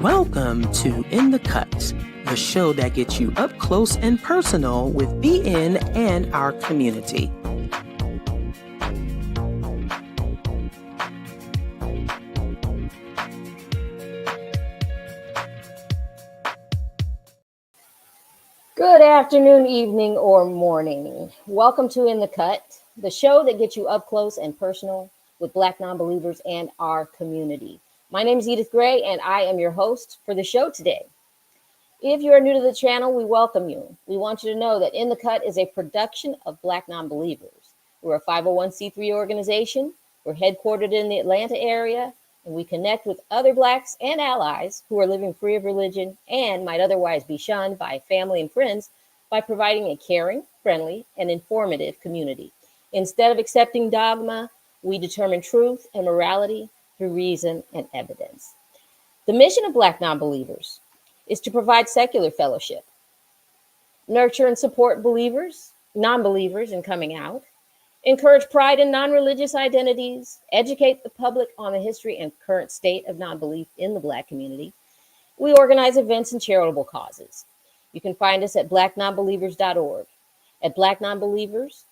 Welcome to In the Cut, the show that gets you up close and personal with BN and our community. Good afternoon, evening, or morning. Welcome to In the Cut, the show that gets you up close and personal with Black non-believers and our community. My name is Edith Gray, and I am your host for the show today. If you are new to the channel, we welcome you. We want you to know that In the Cut is a production of Black Non-Believers. We're a 501c3 organization. We're headquartered in the Atlanta area, and we connect with other Blacks and allies who are living free of religion and might otherwise be shunned by family and friends by providing a caring, friendly, and informative community. Instead of accepting dogma, we determine truth and morality through reason and evidence. The mission of Black Non-Believers is to provide secular fellowship, nurture and support believers, non-believers in coming out, encourage pride in non-religious identities, educate the public on the history and current state of non-belief in the Black community. We organize events and charitable causes. You can find us at BlackNonbelievers.org. At Black Non-Believers,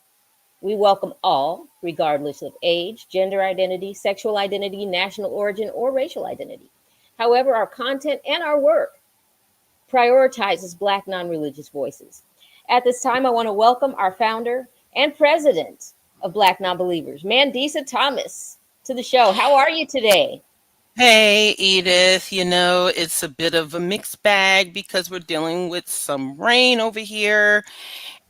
we welcome all, regardless of age, gender identity, sexual identity, national origin, or racial identity. However, our content and our work prioritizes Black non-religious voices. At this time, I want to welcome our founder and president of Black Non-Believers, Mandisa Thomas, to the show. How are you today? Hey, Edith, it's a bit of a mixed bag because we're dealing with some rain over here.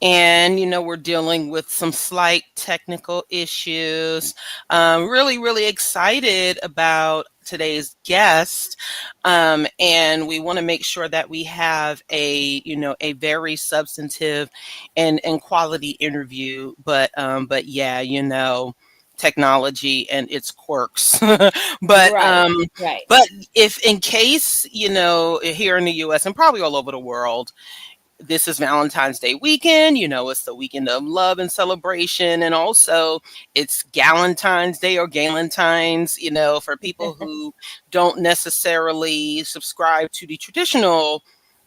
And, we're dealing with some slight technical issues. Really excited about today's guest. And we want to make sure that we have a very substantive and quality interview. But yeah, technology and its quirks. but Right. But if in case, here in the US and probably all over the world, this is Valentine's Day weekend. It's the weekend of love and celebration. And also it's Galentine's Day or Galentine's, for people who don't necessarily subscribe to the traditional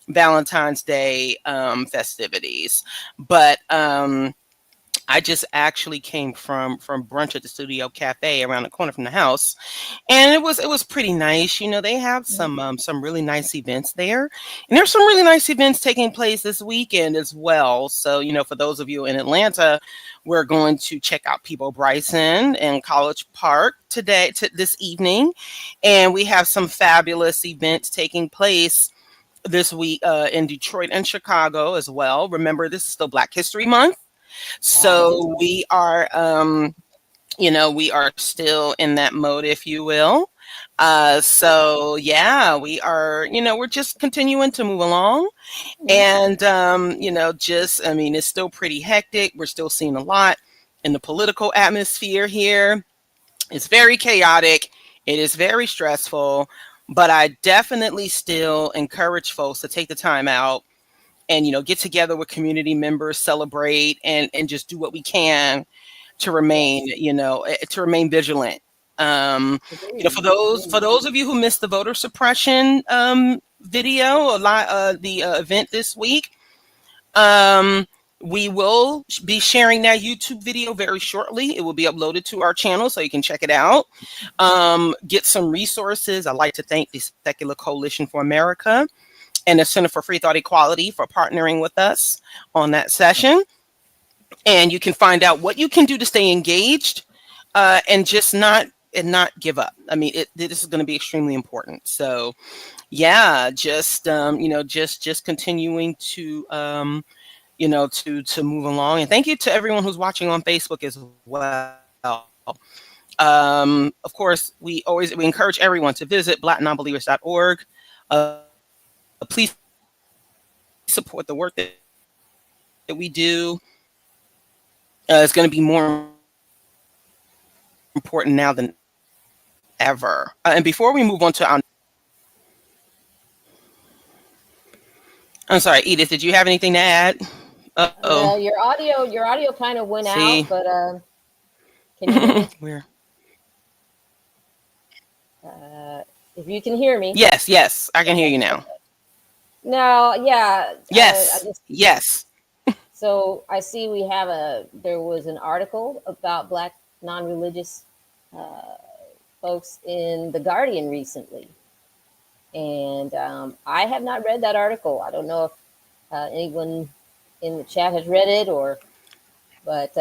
Valentine's Day festivities. But I just actually came from brunch at the Studio Cafe around the corner from the house, and it was pretty nice. They have some really nice events there, and there's some really nice events taking place this weekend as well. So for those of you in Atlanta, we're going to check out Peabo Bryson and College Park this evening, and we have some fabulous events taking place this week in Detroit and Chicago as well. Remember, this is still Black History Month. So we are, we are still in that mode, if you will. So yeah, we are, we're just continuing to move along. And, it's still pretty hectic. We're still seeing a lot in the political atmosphere here. It's very chaotic. It is very stressful, but I definitely still encourage folks to take the time out and, get together with community members, celebrate, and just do what we can to remain, vigilant. For those of you who missed the voter suppression video, the event this week, we will be sharing that YouTube video very shortly. It will be uploaded to our channel, so you can check it out. Get some resources. I'd like to thank the Secular Coalition for America and the Center for Free Thought Equality for partnering with us on that session. And you can find out what you can do to stay engaged and just not give up. I mean, this is going to be extremely important. So yeah, just continuing to to move along. And thank you to everyone who's watching on Facebook as well. Of course, we encourage everyone to visit BlackNonbelievers.org. Please support the work that we do. It's going to be more important now than ever. And before we move on to our... I'm sorry, Edith, did you have anything to add? Well, your audio kind of went out, but can you hear me? Where? If you can hear me. Yes, I can hear you now. Now, yeah, Yes. so I see there was an article about Black non-religious folks in The Guardian recently. And I have not read that article. I don't know if anyone in the chat has read it, but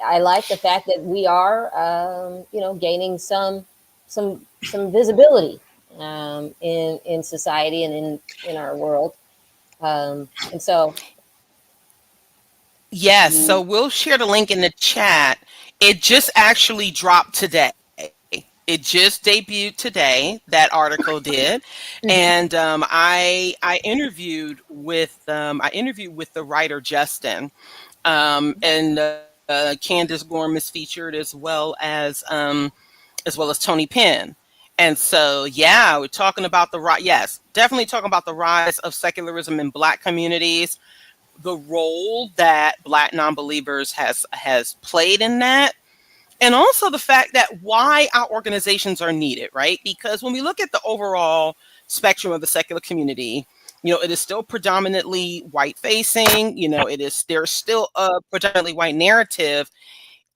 I like the fact that we are, gaining some visibility in society and in our world. And so, Yes, so we'll share the link in the chat. It just actually dropped today. It just debuted today. That article did, and I interviewed with the writer Justin, and Candace Gorham is featured as well as Tony Penn. And so, yeah, we're talking about definitely talking about the rise of secularism in Black communities, the role that Black non-believers has played in that, and also the fact that why our organizations are needed, right? Because when we look at the overall spectrum of the secular community, it is still predominantly white facing, there's still a predominantly white narrative.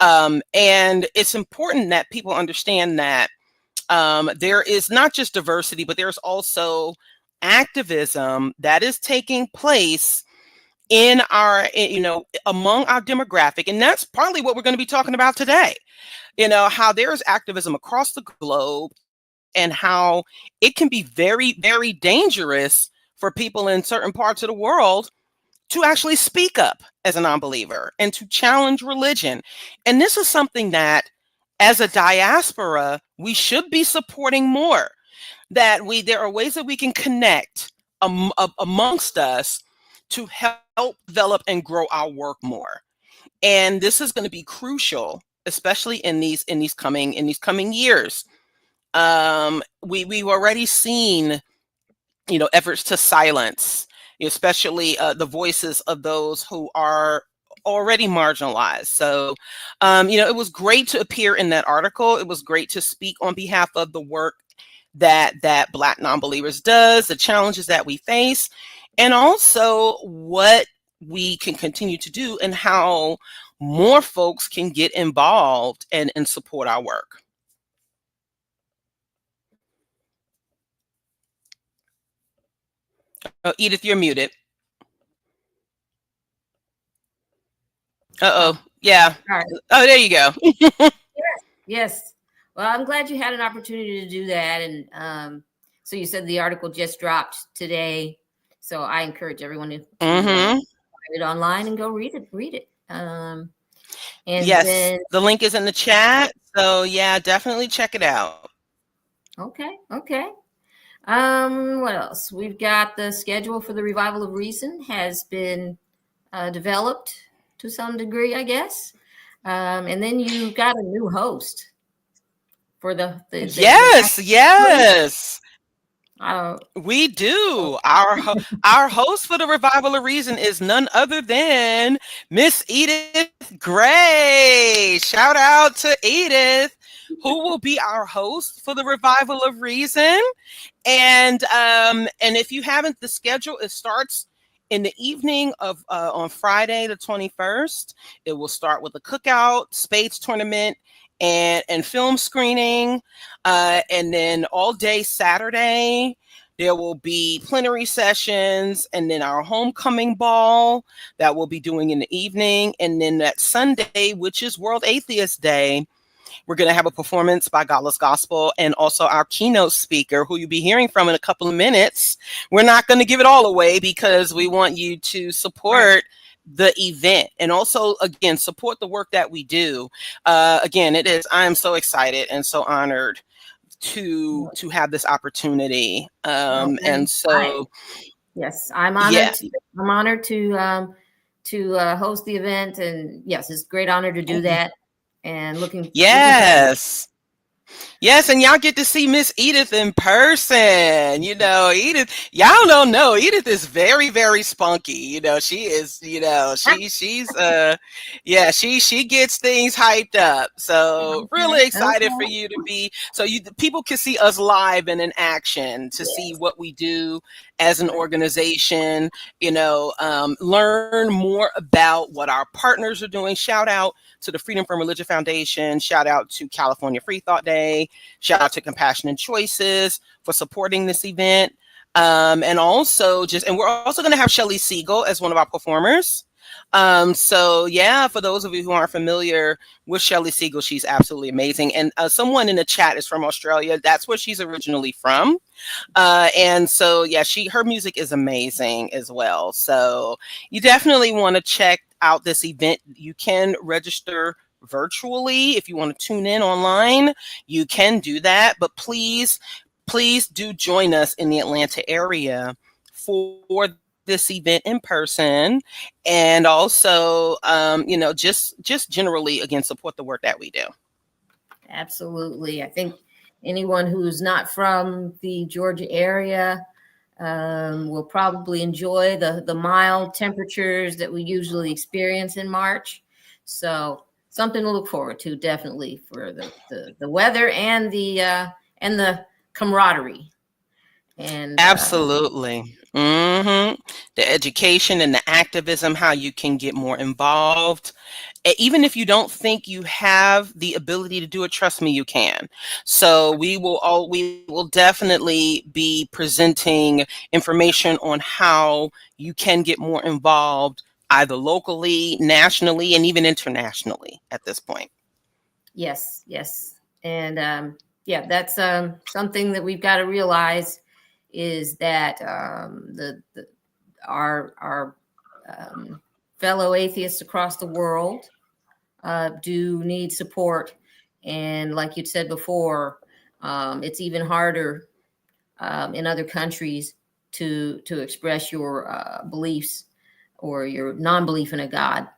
And it's important that people understand that there is not just diversity, but there's also activism that is taking place in among our demographic. And that's partly what we're going to be talking about today. How there is activism across the globe and how it can be very, very dangerous for people in certain parts of the world to actually speak up as a non-believer and to challenge religion. And this is something that, as a diaspora, we should be supporting more. There are ways that we can connect amongst us to help develop and grow our work more. And this is going to be crucial, especially in these coming years. We've already seen, efforts to silence, especially the voices of those who are already marginalized. So, it was great to appear in that article. It was great to speak on behalf of the work that Black non-believers does, the challenges that we face, and also what we can continue to do and how more folks can get involved and support our work. Oh, Edith, you're muted. Yeah. all right. Oh, there you go. Yes. Well, I'm glad you had an opportunity to do that. And so you said the article just dropped today. So I encourage everyone to find it online and go read it. And yes, then, the link is in the chat. So yeah, definitely check it out. Okay. What else? We've got the schedule for the Revival of Reason has been developed to some degree, I guess. And then you got a new host for the yes. We do. Our host for the Revival of Reason is none other than Miss Edith Gray. Shout out to Edith, who will be our host for the Revival of Reason. And if you haven't, the schedule, it starts in the evening of on Friday the 21st. It will start with a cookout, spades tournament, and film screening, and then all day Saturday there will be plenary sessions, and then our homecoming ball that we'll be doing in the evening, and then that Sunday, which is World Atheist Day, we're going to have a performance by Godless Gospel and also our keynote speaker, who you'll be hearing from in a couple of minutes. We're not going to give it all away because we want you to support the event and also, again, support the work that we do. Again, I am so excited and so honored to have this opportunity. And so, yes, I'm honored. Yeah. I'm honored to host the event, and yes, it's a great honor to do that. And looking. Yes. Yes, and y'all get to see Miss Edith in person. Edith, y'all don't know. Edith is very, very spunky. She is, she's yeah, she gets things hyped up. So really Okay, excited for you to be so people can see us live and in action to see yes, what we do as an right. organization, learn more about what our partners are doing. Shout out to the Freedom from Religion Foundation. Shout out to California Free Thought Day. Shout out to Compassion and Choices for supporting this event. And we're also going to have Shelly Siegel as one of our performers. So yeah, for those of you who aren't familiar with Shelly Siegel, she's absolutely amazing. And someone in the chat is from Australia. That's where she's originally from. And so yeah, her music is amazing as well. So you definitely want to check out this event. You can register virtually if you want to tune in online. You can do that, but please do join us in the Atlanta area for this event in person, and also just generally, again, support the work that we do. Absolutely. I think anyone who's not from the Georgia area will probably enjoy the mild temperatures that we usually experience in March. So something to look forward to, definitely, for the weather and the camaraderie. And Absolutely. The education and the activism, how you can get more involved. Even if you don't think you have the ability to do it, trust me, you can. So we will definitely be presenting information on how you can get more involved, either locally, nationally, and even internationally at this point. yes. And yeah, that's something that we've got to realize, is that our fellow atheists across the world do need support. And like you said before, it's even harder in other countries to express your beliefs or your non-belief in a God.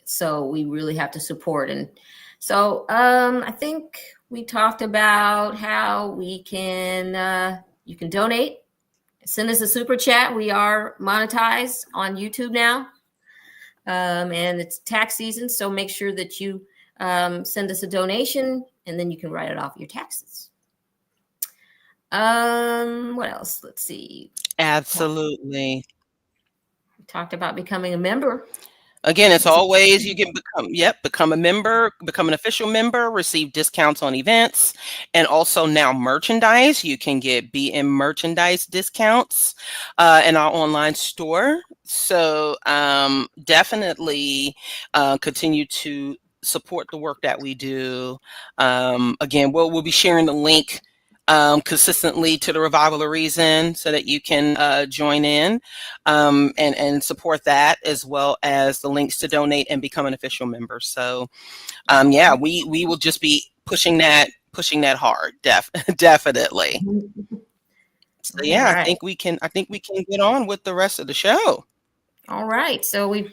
So we really have to support. And so I think we talked about how we can you can donate. Send us a super chat. We are monetized on YouTube now. And it's tax season, so make sure that you send us a donation, and then you can write it off your taxes. What else? Let's see. Absolutely. We talked about becoming a member. Again, it's always you can become a member, become an official member, receive discounts on events, and also now merchandise. You can get BM merchandise discounts in our online store. So definitely continue to support the work that we do. Again, we'll be sharing the link consistently to the Revival Horizon so that you can join in and support that, as well as the links to donate and become an official member. So yeah, we will just be pushing that hard, definitely. So yeah, Right. I think we can get on with the rest of the show. All right. So we've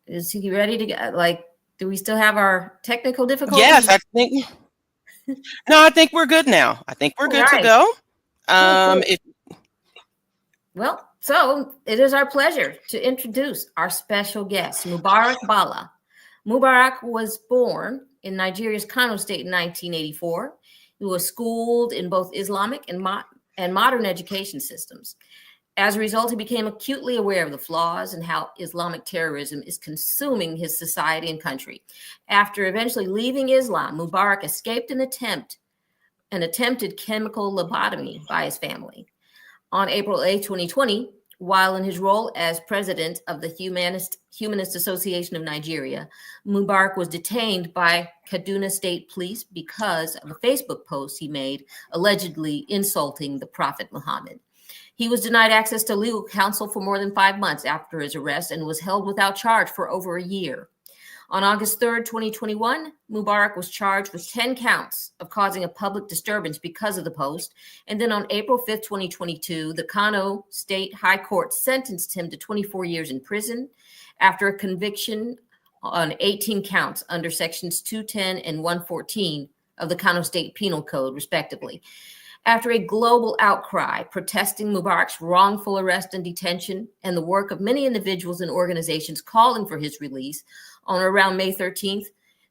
is he ready to get, like, do we still have our technical difficulties? Yes, I think we're good now. I think we're good to go. Cool. If Well, so it is our pleasure to introduce our special guest, Mubarak Bala. Mubarak was born in Nigeria's Kano state in 1984. He was schooled in both Islamic and modern education systems. As a result, he became acutely aware of the flaws and how Islamic terrorism is consuming his society and country. After eventually leaving Islam, Mubarak escaped an attempted chemical lobotomy by his family. On April 8, 2020, while in his role as president of the Humanist Association of Nigeria, Mubarak was detained by Kaduna State Police because of a Facebook post he made allegedly insulting the Prophet Muhammad. He was denied access to legal counsel for more than 5 months after his arrest and was held without charge for over a year. On August 3rd, 2021, Mubarak was charged with 10 counts of causing a public disturbance because of the post. And then on April 5th, 2022, the Kano State High Court sentenced him to 24 years in prison after a conviction on 18 counts under sections 210 and 114 of the Kano State Penal Code, respectively. After a global outcry protesting Mubarak's wrongful arrest and detention and the work of many individuals and organizations calling for his release on or around May 13th,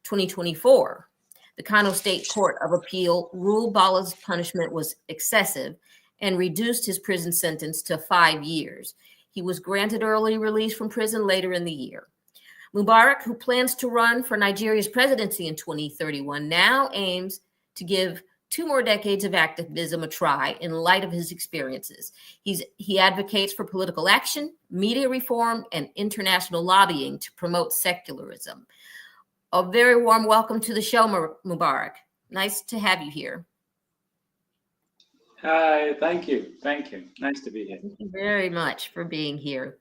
2024, the Kano State Court of Appeal ruled Bala's punishment was excessive and reduced his prison sentence to 5 years. He was granted early release from prison later in the year. Mubarak, who plans to run for Nigeria's presidency in 2031, now aims to give 2 more decades of activism a try in light of his experiences. He advocates for political action, media reform, and international lobbying to promote secularism. A very warm welcome to the show, Mubarak. Nice to have you here. Hi, thank you. Thank you. Nice to be here. Thank you very much for being here.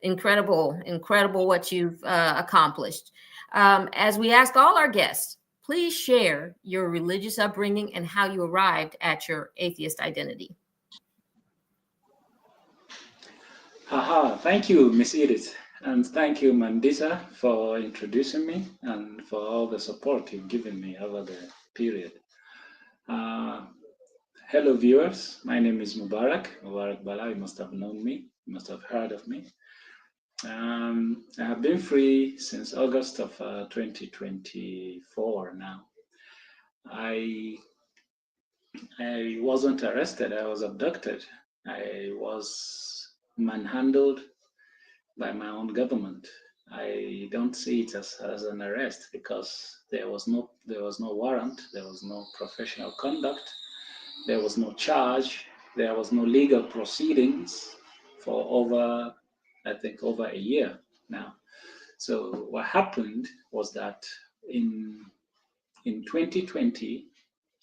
Incredible what you've accomplished. As we ask all our guests, please share your religious upbringing and how you arrived at your atheist identity. Thank you, Miss Edith. And thank you, Mandisa, for introducing me and for all the support you've given me over the period. Hello, viewers. My name is Mubarak Bala. You must have known me. You must have heard of me. I have been free since August of 2024 now. I wasn't arrested. I was abducted. I was manhandled by my own government. I don't see it as an arrest because there was no warrant, there was no professional conduct, there was no charge, there was no legal proceedings for over a year now. So what happened was that in 2020,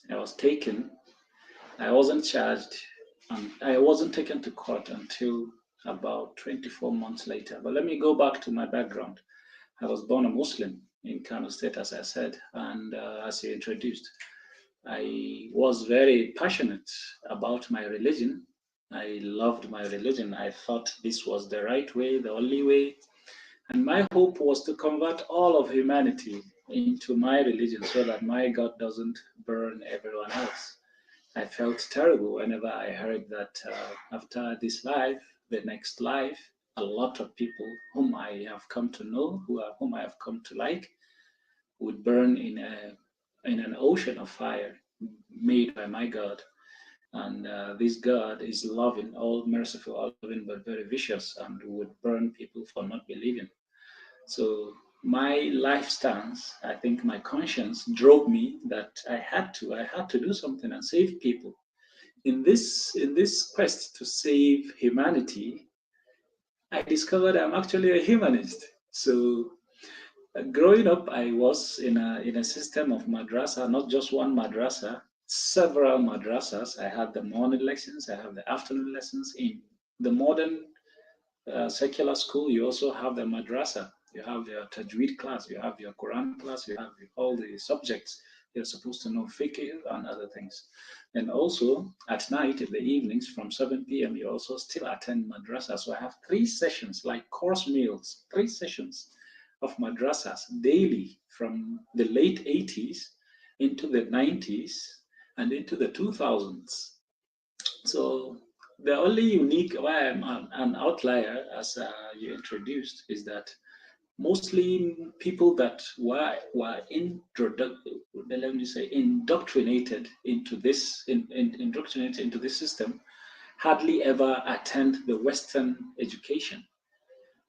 I was taken. I wasn't charged, and I wasn't taken to court until about 24 months later. But let me go back to my background. I was born a Muslim in Kano State, as I said, and as you introduced, I was very passionate about my religion. I loved my religion. I thought this was the right way, the only way. And my hope was to convert all of humanity into my religion so that my God doesn't burn everyone else. I felt terrible whenever I heard that after this life, the next life, a lot of people whom I have come to know, whom I have come to like, would burn in an ocean of fire made by my God. And this God is loving, all merciful, all loving, but very vicious, and would burn people for not believing. So my life stance, I think my conscience drove me that I had to do something and save people. In this quest to save humanity, I discovered I'm actually a humanist. So growing up, I was in a system of madrasa, not just one madrasa, several madrasas. I had the morning lessons, I have the afternoon lessons. In the modern secular school, you also have the madrasa. You have your tajweed class, you have your Quran class, you have all the subjects. You're supposed to know fiqh and other things. And also at night, in the evenings from 7 p.m., you also still attend madrasa. So I have 3 sessions, like course meals, 3 sessions of madrasas daily from the late 80s into the 90s and into the 2000s. So the only unique why I'm an outlier, as you introduced, is that mostly people that were indoctrinated into this indoctrinated into this system hardly ever attend the Western education.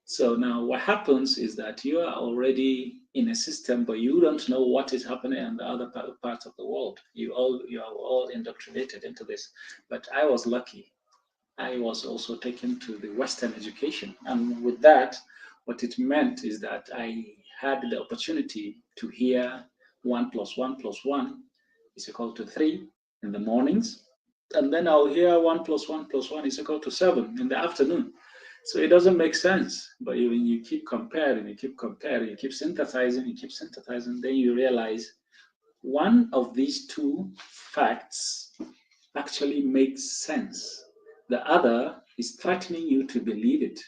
So now what happens is that you are already in a system, but you don't know what is happening in the other parts of the world. You are all indoctrinated into this. But I was lucky. I was also taken to the Western education. And with that, what it meant is that I had the opportunity to hear 1 + 1 + 1 is equal to 3 in the mornings. And then I'll hear 1 + 1 + 1 is equal to 7 in the afternoon. So it doesn't make sense. But you keep comparing, you keep synthesizing, then you realize one of these 2 facts actually makes sense. The other is threatening you to believe it.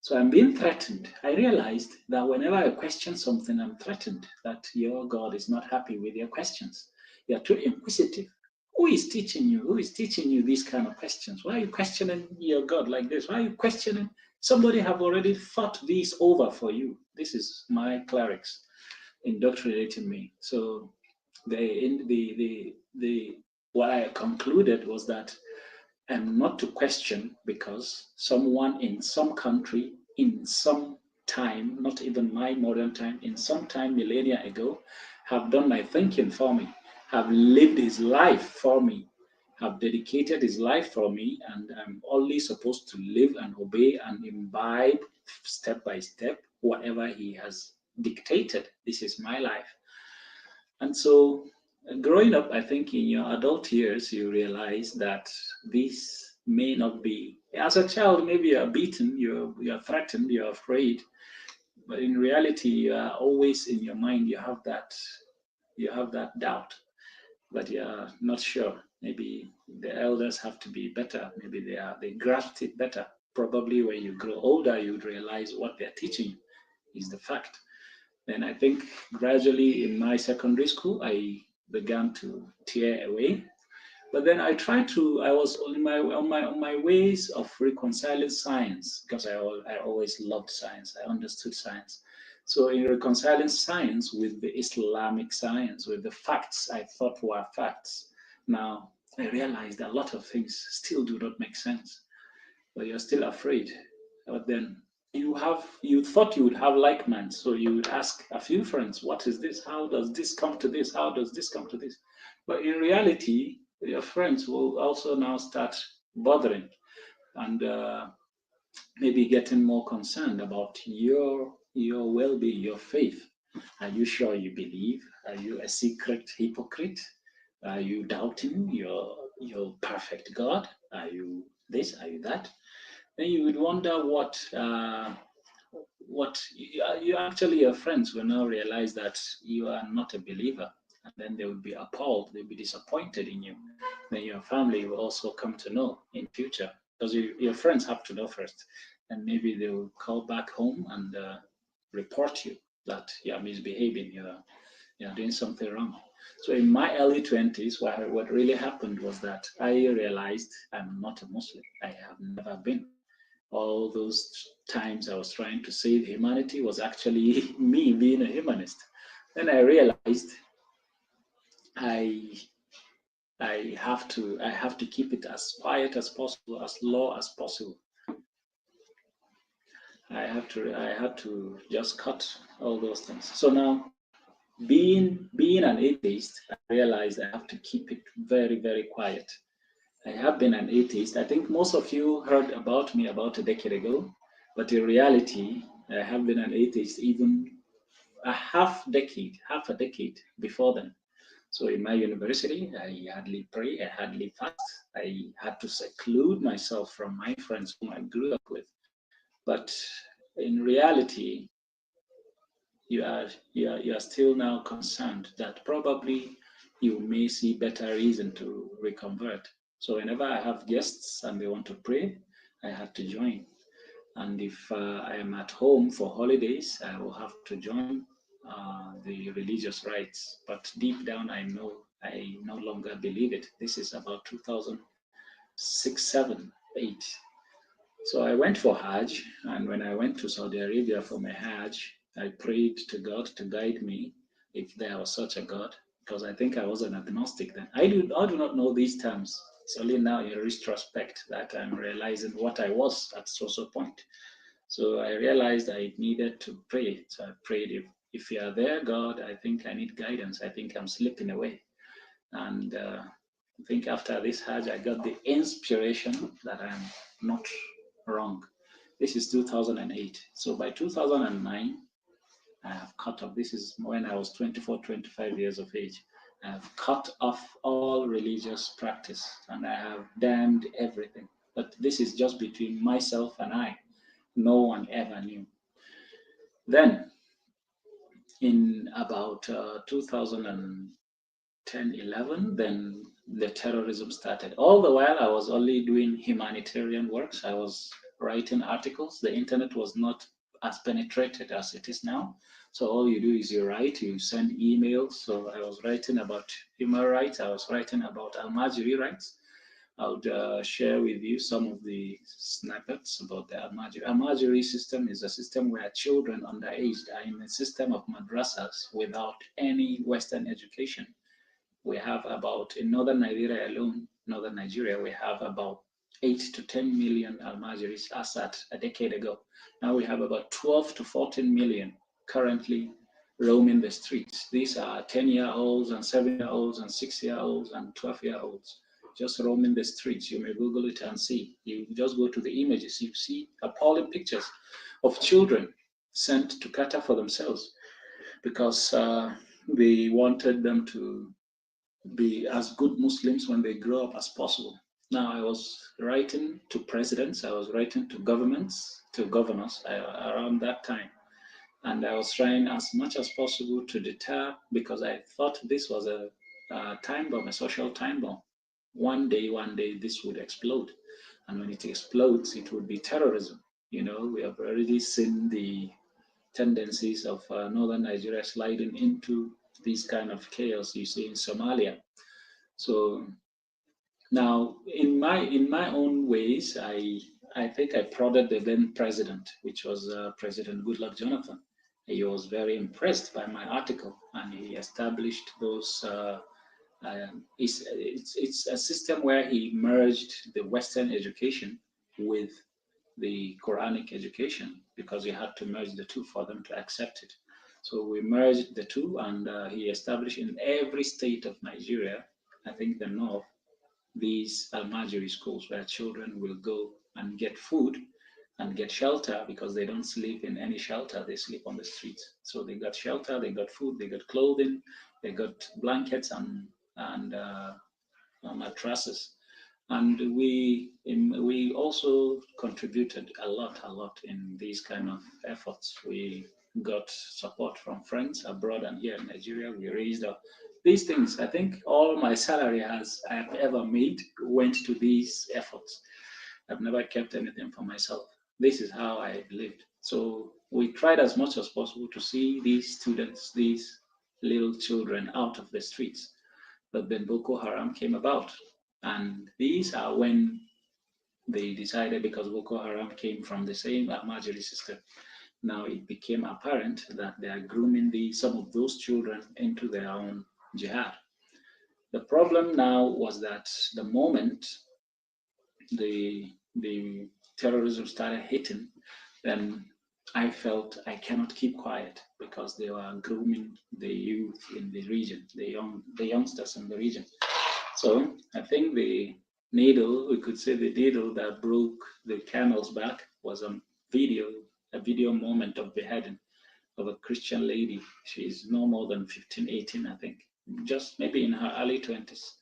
So I'm being threatened. I realized that whenever I question something, I'm threatened that your God is not happy with your questions. You're too inquisitive. Who is teaching you? Who is teaching you these kind of questions? Why are you questioning your God like this? Why are you questioning? Somebody have already thought this over for you. This is my clerics indoctrinating me. So what I concluded was that I'm not to question because someone in some country, in some time, not even my modern time, in some time millennia ago, have done my thinking for me, have lived his life for me, have dedicated his life for me, and I'm only supposed to live and obey and imbibe step by step whatever he has dictated. This is my life. And so growing up, I think in your adult years, you realize that this may not be. As a child, maybe you're beaten, you're threatened, you're afraid, but in reality, you are always in your mind. You have that doubt, but you're not sure. Maybe the elders have to be better. Maybe they grasped it better. Probably when you grow older, you'd realize what they're teaching is the fact. Then I think gradually in my secondary school, I began to tear away. But then I was on my ways of reconciling science because I always loved science. I understood science. So in reconciling science with the Islamic science, with the facts I thought were facts, now I realized that a lot of things still do not make sense. But you're still afraid. But then you thought you would have like minds, so you would ask a few friends, what is this? How does this come to this? How does this come to this? But in reality, your friends will also now start bothering and maybe getting more concerned about your well-being, your faith. Are you sure you believe? Are you a secret hypocrite? Are you doubting your perfect God? Are you this? Are you that? Then you would wonder what you actually, your friends will now realize that you are not a believer, and then they will be appalled, they'll be disappointed in you. Then your family will also come to know in future because your friends have to know first, and maybe they will call back home and report you that you are misbehaving, you're doing something wrong. So in my early 20s, what really happened was that I realized I'm not a Muslim. I have never been. All those times I was trying to save humanity was actually me being a humanist. Then I realized I have to keep it as quiet as possible, as low as possible. I had to just cut all those things. So now being an atheist, I realized I have to keep it very, very quiet. I have been an atheist. I think most of you heard about me about a decade ago, but in reality, I have been an atheist even half a decade before then. So in my university, I hardly pray, I hardly fast. I had to seclude myself from my friends whom I grew up with. But in reality, you are still now concerned that probably you may see better reason to reconvert. So whenever I have guests and they want to pray, I have to join. And if I am at home for holidays, I will have to join the religious rites. But deep down, I know I no longer believe it. This is about 2006, 7, 8. So I went for Hajj, and when I went to Saudi Arabia for my Hajj, I prayed to God to guide me if there was such a God, because I think I was an agnostic then. I do not know these terms. It's only now in retrospect that I'm realizing what I was at so point. So I realized I needed to pray. So I prayed, if you are there, God, I think I need guidance. I think I'm slipping away. And I think after this Hajj, I got the inspiration that I'm not wrong. This is 2008. So by 2009, I have cut off. This is when I was 24, 25 years of age. I have cut off all religious practice and I have damned everything. But this is just between myself and I. No one ever knew. Then, in about 2010, 11, then the terrorism started. All the while, I was only doing humanitarian works. I was writing articles. The internet was not as penetrated as it is now. So all you do is you write, you send emails. So I was writing about human rights. I was writing about Almajiri rights. I would share with you some of the snippets about the Almajiri. Almajiri system is a system where children underage are in a system of madrasas without any Western education. We have about, in northern Nigeria alone, northern Nigeria, we have about 8 to 10 million Almajiris as at a decade ago. Now we have about 12 to 14 million currently roaming the streets. These are 10-year-olds and 7-year-olds and 6-year-olds and 12-year-olds just roaming the streets. You may Google it and see. You just go to the images, you see appalling pictures of children sent to Qatar for themselves because they wanted them to be as good Muslims when they grow up as possible. Now, I was writing to presidents, I was writing to governments, to governors around that time. And I was trying as much as possible to deter because I thought this was a time bomb, a social time bomb. One day, this would explode. And when it explodes, it would be terrorism. You know, we have already seen the tendencies of northern Nigeria sliding into this kind of chaos you see in Somalia. So now, in my own ways, I think I prodded the then president, which was President Goodluck Jonathan. He was very impressed by my article, and he established those. It's a system where he merged the Western education with the Quranic education because you had to merge the two for them to accept it. So we merged the two, and he established in every state of Nigeria, I think the north, these Almajiri schools where children will go and get food and get shelter because they don't sleep in any shelter, they sleep on the streets. So they got shelter, they got food, they got clothing, they got blankets and mattresses. And we also contributed a lot in these kind of efforts. We got support from friends abroad and here in Nigeria. We raised up these things. I think all my salary I have ever made went to these efforts. I've never kept anything for myself. This is how I lived. So we tried as much as possible to see these students, these little children out of the streets. But then Boko Haram came about. And these are when they decided, because Boko Haram came from the same Almajiri system, now it became apparent that they are grooming some of those children into their own jihad. The problem now was that the moment the terrorism started hitting, then I felt I cannot keep quiet because they were grooming the youth in the region, the youngsters in the region. So I think the needle, we could say the needle that broke the camel's back was a video moment of beheading of a Christian lady. She's no more than 15, 18, I think, just maybe in her early 20s.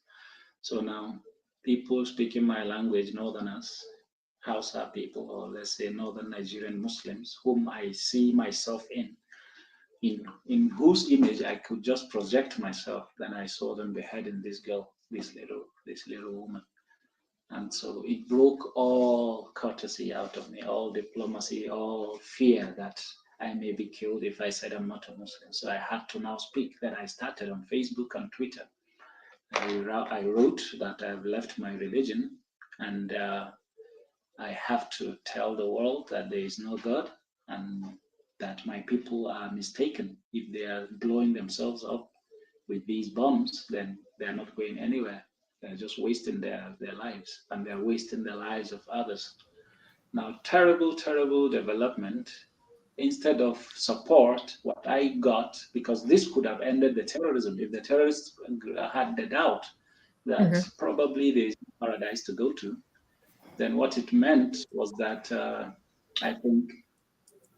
So now people speaking my language, Northerners, Hausa people, or let's say Northern Nigerian Muslims, whom I see myself in whose image I could just project myself, then I saw them beheading this girl, this little woman. And so it broke all courtesy out of me, all diplomacy, all fear that I may be killed if I said I'm not a Muslim. So I had to now speak. Then I started on Facebook and Twitter. I wrote that I've left my religion and I have to tell the world that there is no God and that my people are mistaken. If they are blowing themselves up with these bombs, then they're not going anywhere. They're just wasting their lives and they're wasting the lives of others. Now, terrible development. Instead of support, what I got, because this could have ended the terrorism if the terrorists had the doubt that probably there is no paradise to go to, then what it meant was that I think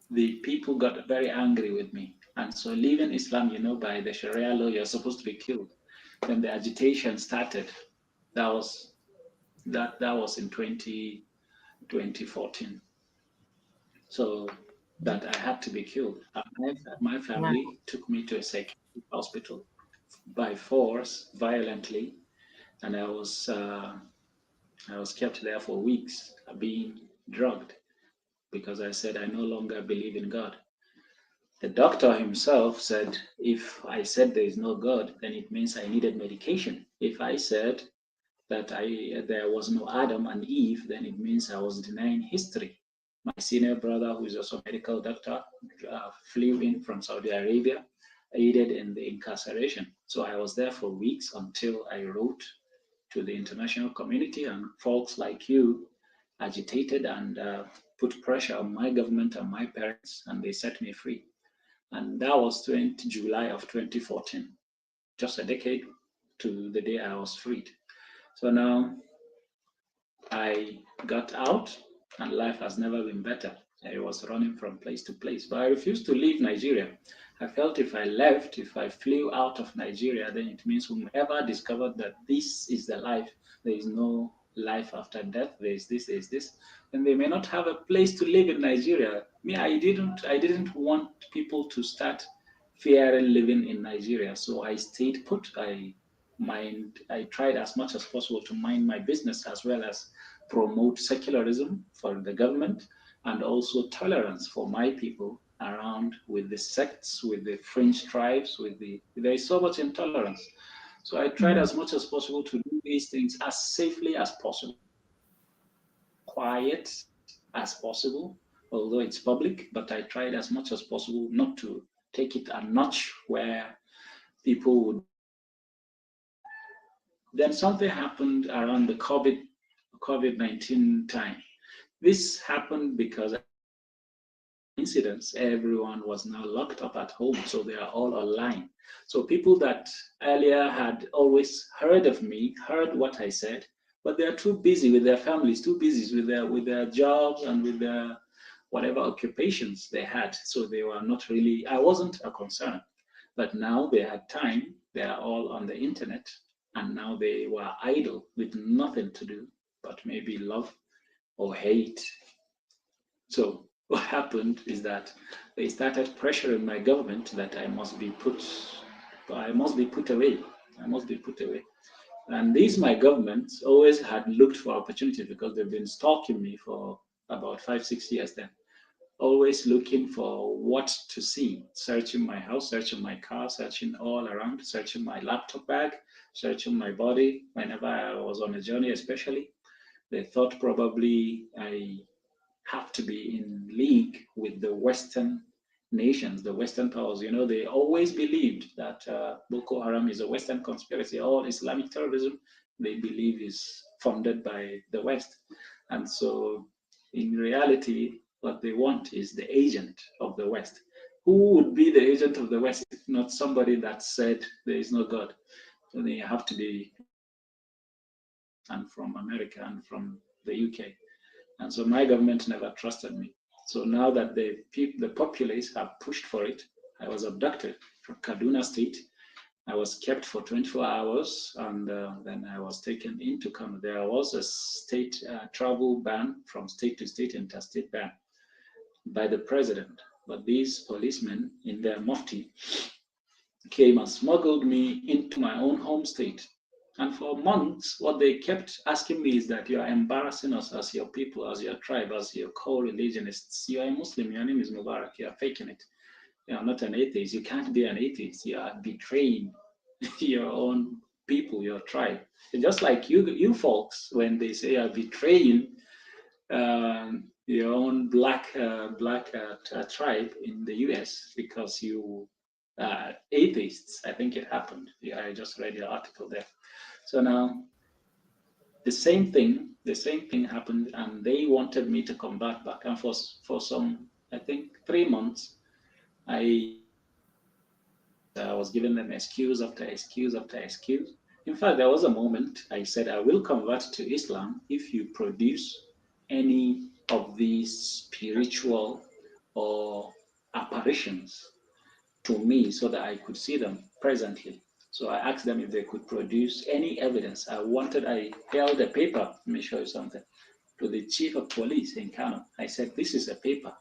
the people got very angry with me. And so leaving Islam, by the Sharia law, you're supposed to be killed. Then the agitation started. That was in 2014. So that I had to be killed. My family took me to a psychiatric hospital by force, violently, and I was kept there for weeks, being drugged. because I said I no longer believe in God. The doctor himself said if I said there is no God, then it means I needed medication. If I said that there was no Adam and Eve, then it means I was denying history. My senior brother, who is also a medical doctor, flew in from Saudi Arabia, aided in the incarceration. So I was there for weeks until I wrote to the international community, and folks like you agitated and put pressure on my government and my parents, and they set me free. And that was July of 2014, just a decade to the day I was freed. So now I got out, and life has never been better. I was running from place to place, but I refused to leave Nigeria. I felt if I left, if I flew out of Nigeria, then it means whomever discovered that this is the life, there is no life after death, there is this, then they may not have a place to live in Nigeria. Me, I didn't want people to start fearing living in Nigeria, so I stayed put. I tried as much as possible to mind my business as well as promote secularism for the government and also tolerance for my people around with the sects, with the fringe tribes, there is so much intolerance. So I tried as much as possible to do these things as safely as possible, quiet as possible, although it's public, but I tried as much as possible not to take it a notch where people would. Then something happened around the COVID-19 time. This happened because incidents, everyone was now locked up at home, so they are all online. So people that earlier had always heard of me, heard what I said, but they are too busy with their families, too busy with their jobs and with their whatever occupations they had. So they were not really, I wasn't a concern. But now they had time, they are all on the internet, and now they were idle with nothing to do but maybe love or hate. So what happened is that they started pressuring my government that I must be put away. I must be put away. And these my governments always had looked for opportunities because they've been stalking me for about 5-6 years then. Always looking for what to see, searching my house, searching my car, searching all around, searching my laptop bag, searching my body whenever I was on a journey, especially. They thought probably I have to be in league with the Western nations, the Western powers. You know, they always believed that Boko Haram is a Western conspiracy. All Islamic terrorism, they believe, is funded by the West. And so in reality, what they want is the agent of the West. Who would be the agent of the West if not somebody that said there is no God? So they have to be and from America and from the UK. And so my government never trusted me. So now that the populace have pushed for it, I was abducted from Kaduna State. I was kept for 24 hours, and then I was taken into Kano. There was a state travel ban from state to state, interstate ban by the president. But these policemen in their mufti came and smuggled me into my own home state. And for months, what they kept asking me is that you are embarrassing us as your people, as your tribe, as your co-religionists. You are a Muslim, your name is Mubarak, you are faking it. You are not an atheist. You can't be an atheist. You are betraying your own people, your tribe. And just like you folks, when they say you are betraying your own black tribe in the US because you atheists. I think it happened. Yeah, I just read your article there. So now the same thing happened, and they wanted me to come back. And for some, I think 3 months, I was giving them excuse after excuse after excuse. In fact, there was a moment I said, I will convert to Islam if you produce any of these spiritual or apparitions to me so that I could see them presently. So I asked them if they could produce any evidence. I held a paper, let me show you something, to the chief of police in Kano. I said, this is a paper.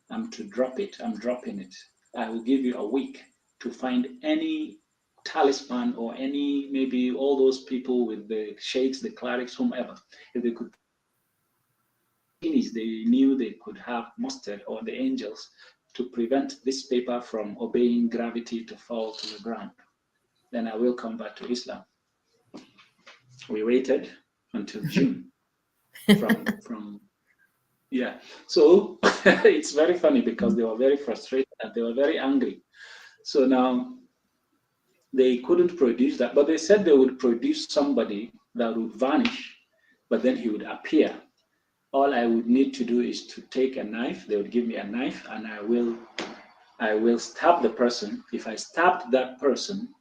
I'm to drop it. I'm dropping it. I will give you a week to find any talisman or any, maybe all those people with the sheikhs, the clerics, whomever, if they could genies they knew they could have mustered, or the angels, to prevent this paper from obeying gravity to fall to the ground, then I will convert to Islam. We waited until June from yeah. So it's very funny because they were very frustrated and they were very angry. So now they couldn't produce that, but they said they would produce somebody that would vanish, but then he would appear. All I would need to do is to take a knife. They would give me a knife, and I will stab the person. If I stabbed that person,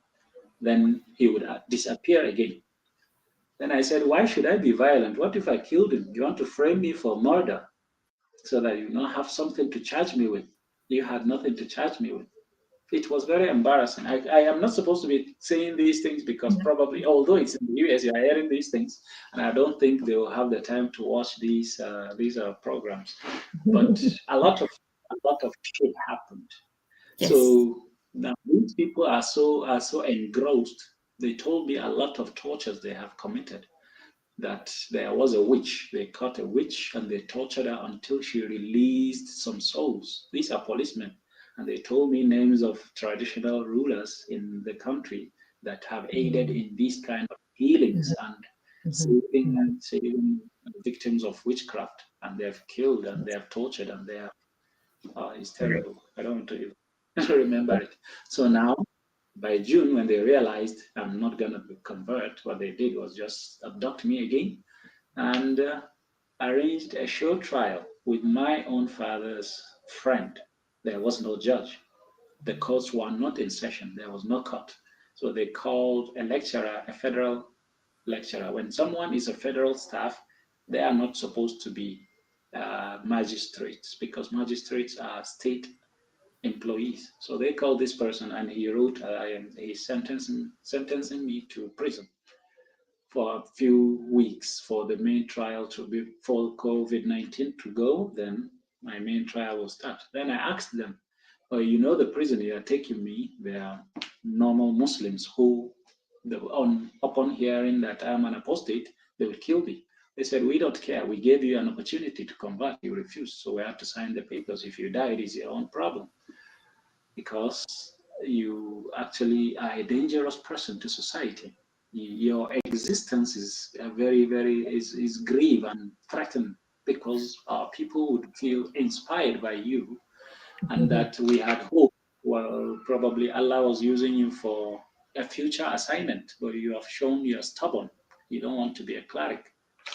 then he would disappear again. Then I said, why should I be violent? What if I killed him? You want to frame me for murder so that you don't have something to charge me with? You had nothing to charge me with. It was very embarrassing. I am not supposed to be saying these things because probably, although it's in the US, you are hearing these things, and I don't think they will have the time to watch these programs. But a lot of shit happened. Yes. So now these people are so engrossed. They told me a lot of tortures they have committed. That there was a witch. They caught a witch and they tortured her until she released some souls. These are policemen. And they told me names of traditional rulers in the country that have aided in these kind of healings and saving victims of witchcraft. And they have killed and they have tortured and they have, it's terrible. I don't want to even remember it. So now, by June, when they realized I'm not going to convert, what they did was just abduct me again and arranged a show trial with my own father's friend. There was no judge. The courts were not in session. There was no court. So they called a lecturer, a federal lecturer. When someone is a federal staff, they are not supposed to be magistrates because magistrates are state employees. So they called this person and he wrote a sentencing me to prison for a few weeks for the main trial to be for COVID-19 to go. Then my main trial will start. Then I asked them, oh, the prison you are taking me, they are normal Muslims who, upon hearing that I'm an apostate, they will kill me. They said, we don't care. We gave you an opportunity to convert. You refused. So we have to sign the papers. If you die, it is your own problem because you actually are a dangerous person to society. Your existence is very, very is grieved and threatened because people would feel inspired by you, and that we had hope. Well, probably Allah was using you for a future assignment, but you have shown you're stubborn. You don't want to be a cleric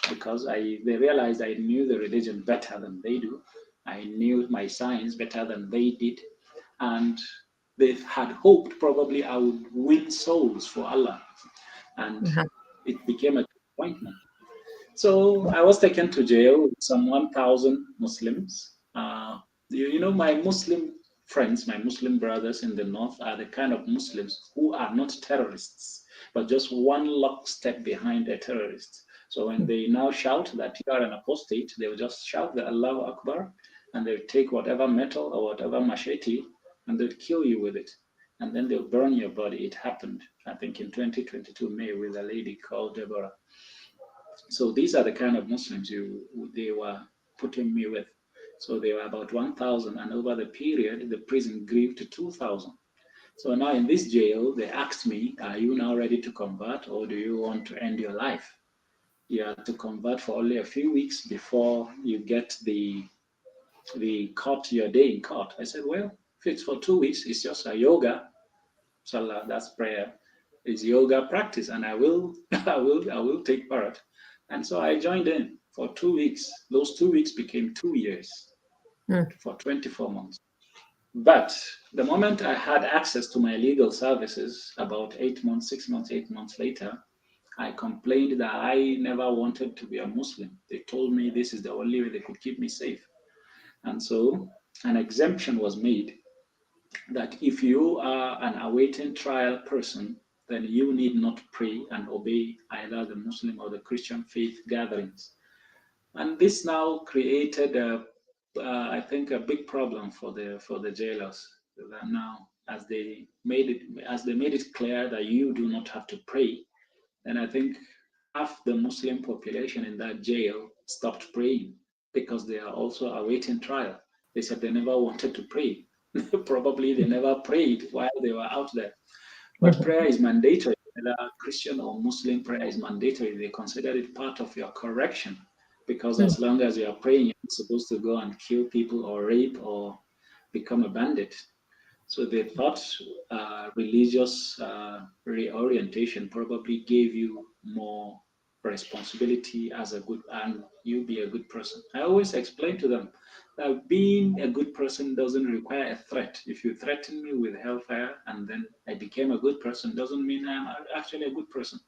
because they realized I knew the religion better than they do. I knew my science better than they did, and they had hoped probably I would win souls for Allah, and it became a disappointment. So I was taken to jail with some 1,000 Muslims. My Muslim friends, my Muslim brothers in the north are the kind of Muslims who are not terrorists, but just one lockstep behind a terrorist. So when they now shout that you are an apostate, they will just shout the Allahu Akbar, and they'll take whatever metal or whatever machete and they'll kill you with it. And then they'll burn your body. It happened, I think, in 2022 May with a lady called Deborah. So these are the kind of Muslims they were putting me with. So they were about 1,000, and over the period, the prison grew to 2,000. So now in this jail, they asked me, are you now ready to convert or do you want to end your life? You have to convert for only a few weeks before you get the court, your day in court. I said, well, if it's for 2 weeks, it's just a yoga, salah, that's prayer, it's yoga practice, and I will, I will take part. And so I joined in for 2 weeks. Those 2 weeks became 2 years for 24 months. But the moment I had access to my legal services, about 8 months, 6 months, 8 months later, I complained that I never wanted to be a Muslim. They told me this is the only way they could keep me safe. And so an exemption was made that if you are an awaiting trial person, then you need not pray and obey either the Muslim or the Christian faith gatherings. And this now created I think, a big problem for the jailers. That now, as they made it clear that you do not have to pray, then I think half the Muslim population in that jail stopped praying. because they are also awaiting trial. They said they never wanted to pray. Probably they never prayed while they were out there. But prayer is mandatory. Whether Christian or Muslim, prayer is mandatory. They consider it part of your correction, because as long as you are praying, you're not supposed to go and kill people or rape or become a bandit. So they thought religious reorientation probably gave you more responsibility as a good, and you be a good person. I always explain to them that being a good person doesn't require a threat. If you threaten me with hellfire and then I became a good person, doesn't mean I'm actually a good person.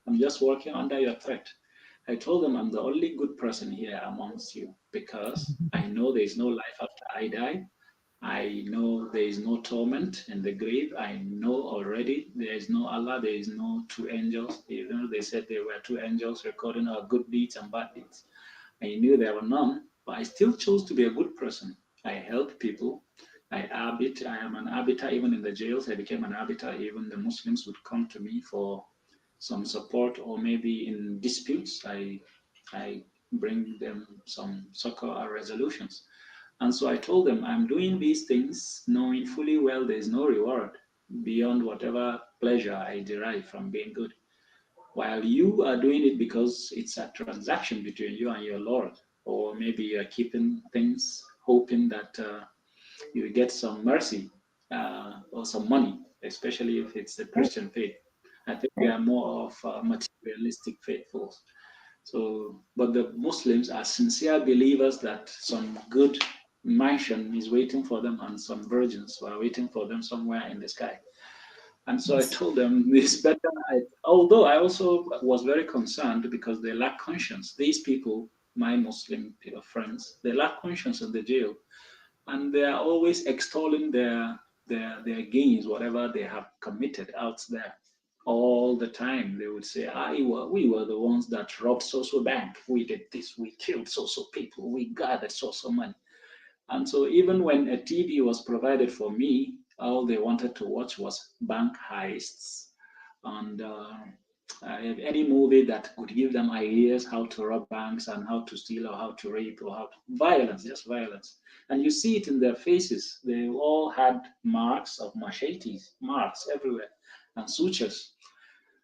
I'm just working under your threat. I told them I'm the only good person here amongst you because I know there is no life after I die. I know there is no torment in the grave. I know already there is no Allah, there is no two angels. Even though they said there were two angels recording our good deeds and bad deeds. I knew there were none, but I still chose to be a good person. I help people. I am an arbiter even in the jails. I became an arbiter. Even the Muslims would come to me for some support, or maybe in disputes, I bring them some succor or resolutions. And so I told them, I'm doing these things knowing fully well there is no reward beyond whatever pleasure I derive from being good. While you are doing it because it's a transaction between you and your Lord, or maybe you're keeping things hoping that you get some mercy or some money, especially if it's the Christian faith. I think we are more of materialistic faithfuls. So, but the Muslims are sincere believers that some good mansion is waiting for them and some virgins are waiting for them somewhere in the sky. And so I told them it's better. Although I also was very concerned because they lack conscience. These people, my Muslim friends, they lack conscience in the jail, and they are always extolling their gains, whatever they have committed out there. All the time, they would say, we were the ones that robbed so bank. We did this. We killed so people. We gathered so money. And so even when a TV was provided for me, all they wanted to watch was bank heists and any movie that could give them ideas how to rob banks and how to steal or how to rape or how to, violence, just violence. And you see it in their faces. They all had marks of machetes, marks everywhere, and sutures.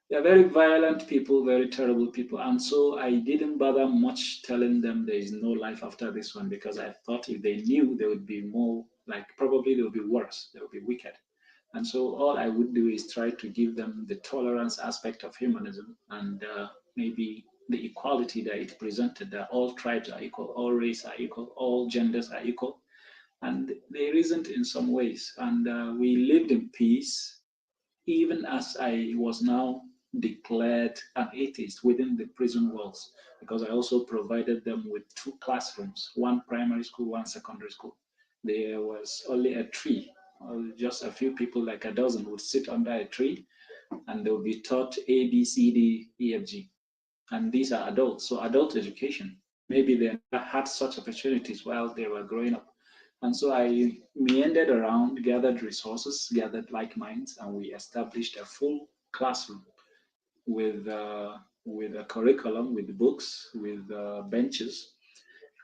They're very violent people, very terrible people. And so I didn't bother much telling them there is no life after this one, because I thought if they knew, they would be more like, probably they would be worse, they would be wicked. And so all I would do is try to give them the tolerance aspect of humanism, and maybe the equality that it presented, that all tribes are equal, all races are equal, all genders are equal. And there isn't in some ways. And we lived in peace, even as I was now declared an atheist within the prison walls, because I also provided them with two classrooms, one primary school, one secondary school. There was only a tree, just a few people, like a dozen, would sit under a tree, and they would be taught A, B, C, D, E, F, G. And these are adults, so adult education. Maybe they never had such opportunities while they were growing up. And so I meandered around, gathered resources, gathered like minds, and we established a full classroom with a curriculum, with books, with benches.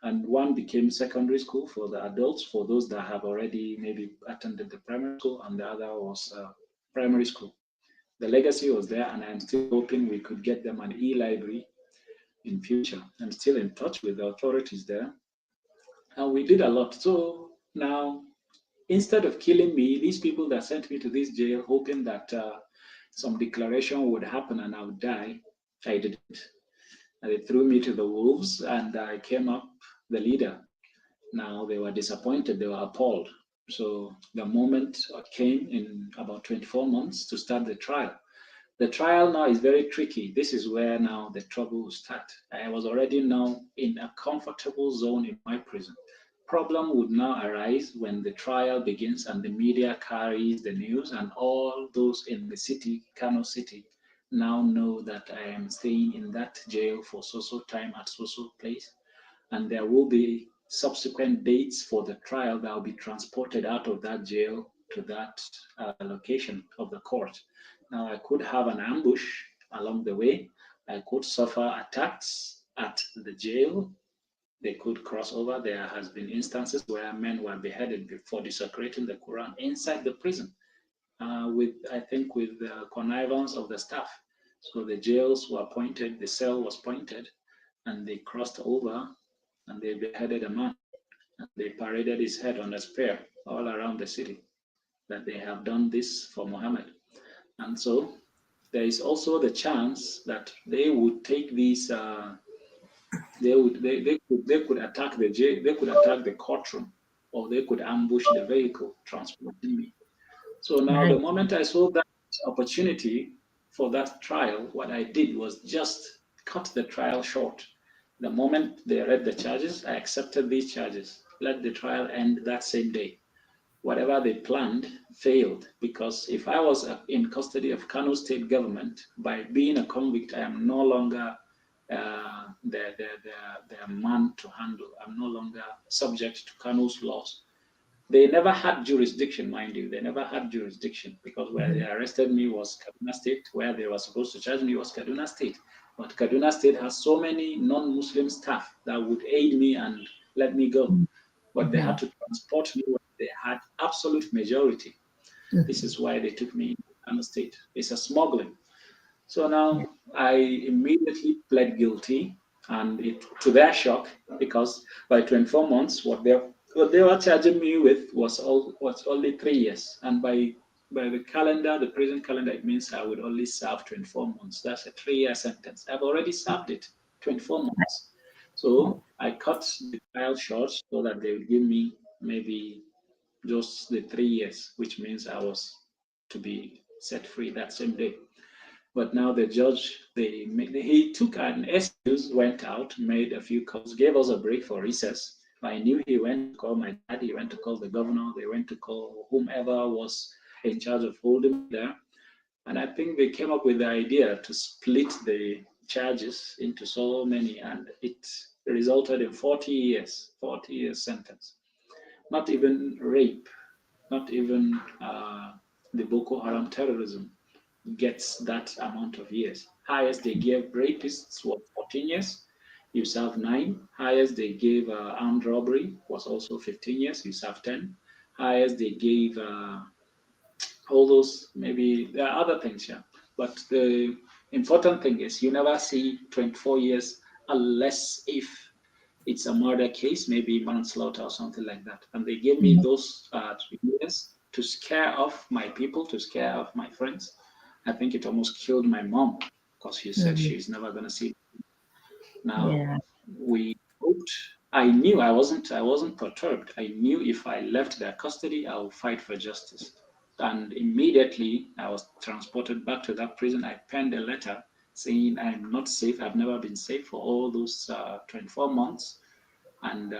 And one became secondary school for the adults, for those that have already maybe attended the primary school, and the other was primary school. The legacy was there, and I'm still hoping we could get them an e-library in future. I'm still in touch with the authorities there, and we did a lot. So now, instead of killing me, these people that sent me to this jail, hoping that some declaration would happen and I would die, I didn't. And they threw me to the wolves, and I came up the leader. Now they were disappointed, they were appalled. So the moment came in about 24 months to start the trial. The trial now is very tricky. This is where now the trouble will start. I was already now in a comfortable zone in my prison. Problem would now arise when the trial begins and the media carries the news, and all those in the city, Kano City, now know that I am staying in that jail for so time at so place, and there will be subsequent dates for the trial that will be transported out of that jail to that location of the court. Now, I could have an ambush along the way. I could suffer attacks at the jail they could cross over. There has been instances where men were beheaded for desecrating the Quran inside the prison, with I think with the connivance of the staff. So the jails were pointed, the cell was pointed, and they crossed over and they beheaded a man. And they paraded his head on a spear all around the city. That they have done this for Muhammad, and so there is also the chance that they would take these. They could attack the jail, they could attack the courtroom, or they could ambush the vehicle transporting me. So now, the Right. moment I saw that opportunity for that trial, what I did was just cut the trial short. The moment they read the charges, I accepted these charges. Let the trial end that same day. Whatever they planned failed, because if I was in custody of Kano state government, by being a convict, I am no longer the man to handle. I'm no longer subject to Kano's laws. They never had jurisdiction, mind you. They never had jurisdiction, because where they arrested me was Kaduna State, where they were supposed to charge me was Kaduna State. But Kaduna State has so many non-Muslim staff that would aid me and let me go. But they Mhm. had to transport me when they had absolute majority. This is why they took me to Kano State. It's a smuggling. So Yeah. now I immediately pled guilty, and to their shock, because by 24 months, what they were charging me with was only 3 years, and by the calendar, the prison calendar, it means I would only serve 24 months. That's a 3-year sentence. I've already served it, 24 months. So I cut the trial short so that they would give me maybe just the 3 years, which means I was to be set free that same day. But now the judge, he took an excuse, went out, made a few calls, gave us a break for recess. I knew he went to call my dad, he went to call the governor, they went to call whomever was in charge of holding me there. And I think they came up with the idea to split the charges into so many, and it resulted in 40 years sentence. Not even rape, not even the Boko Haram terrorism gets that amount of years. Highest they gave rapists was 14 years. You serve 9. Highest they gave armed robbery was also 15 years. You serve 10. Highest they gave all those, maybe there are other things, yeah. But the important thing is you never see 24 years unless if it's a murder case, maybe manslaughter or something like that. And they gave me Mhm. those 3 years to scare off my people, to scare off my friends. I think it almost killed my mom because she said Mhm. she's never going to see. Now Yeah. we hoped. I wasn't perturbed. I knew if I left their custody, I would fight for justice. And immediately I was transported back to that prison. I penned a letter saying I'm not safe. I've never been safe for all those 24 months. And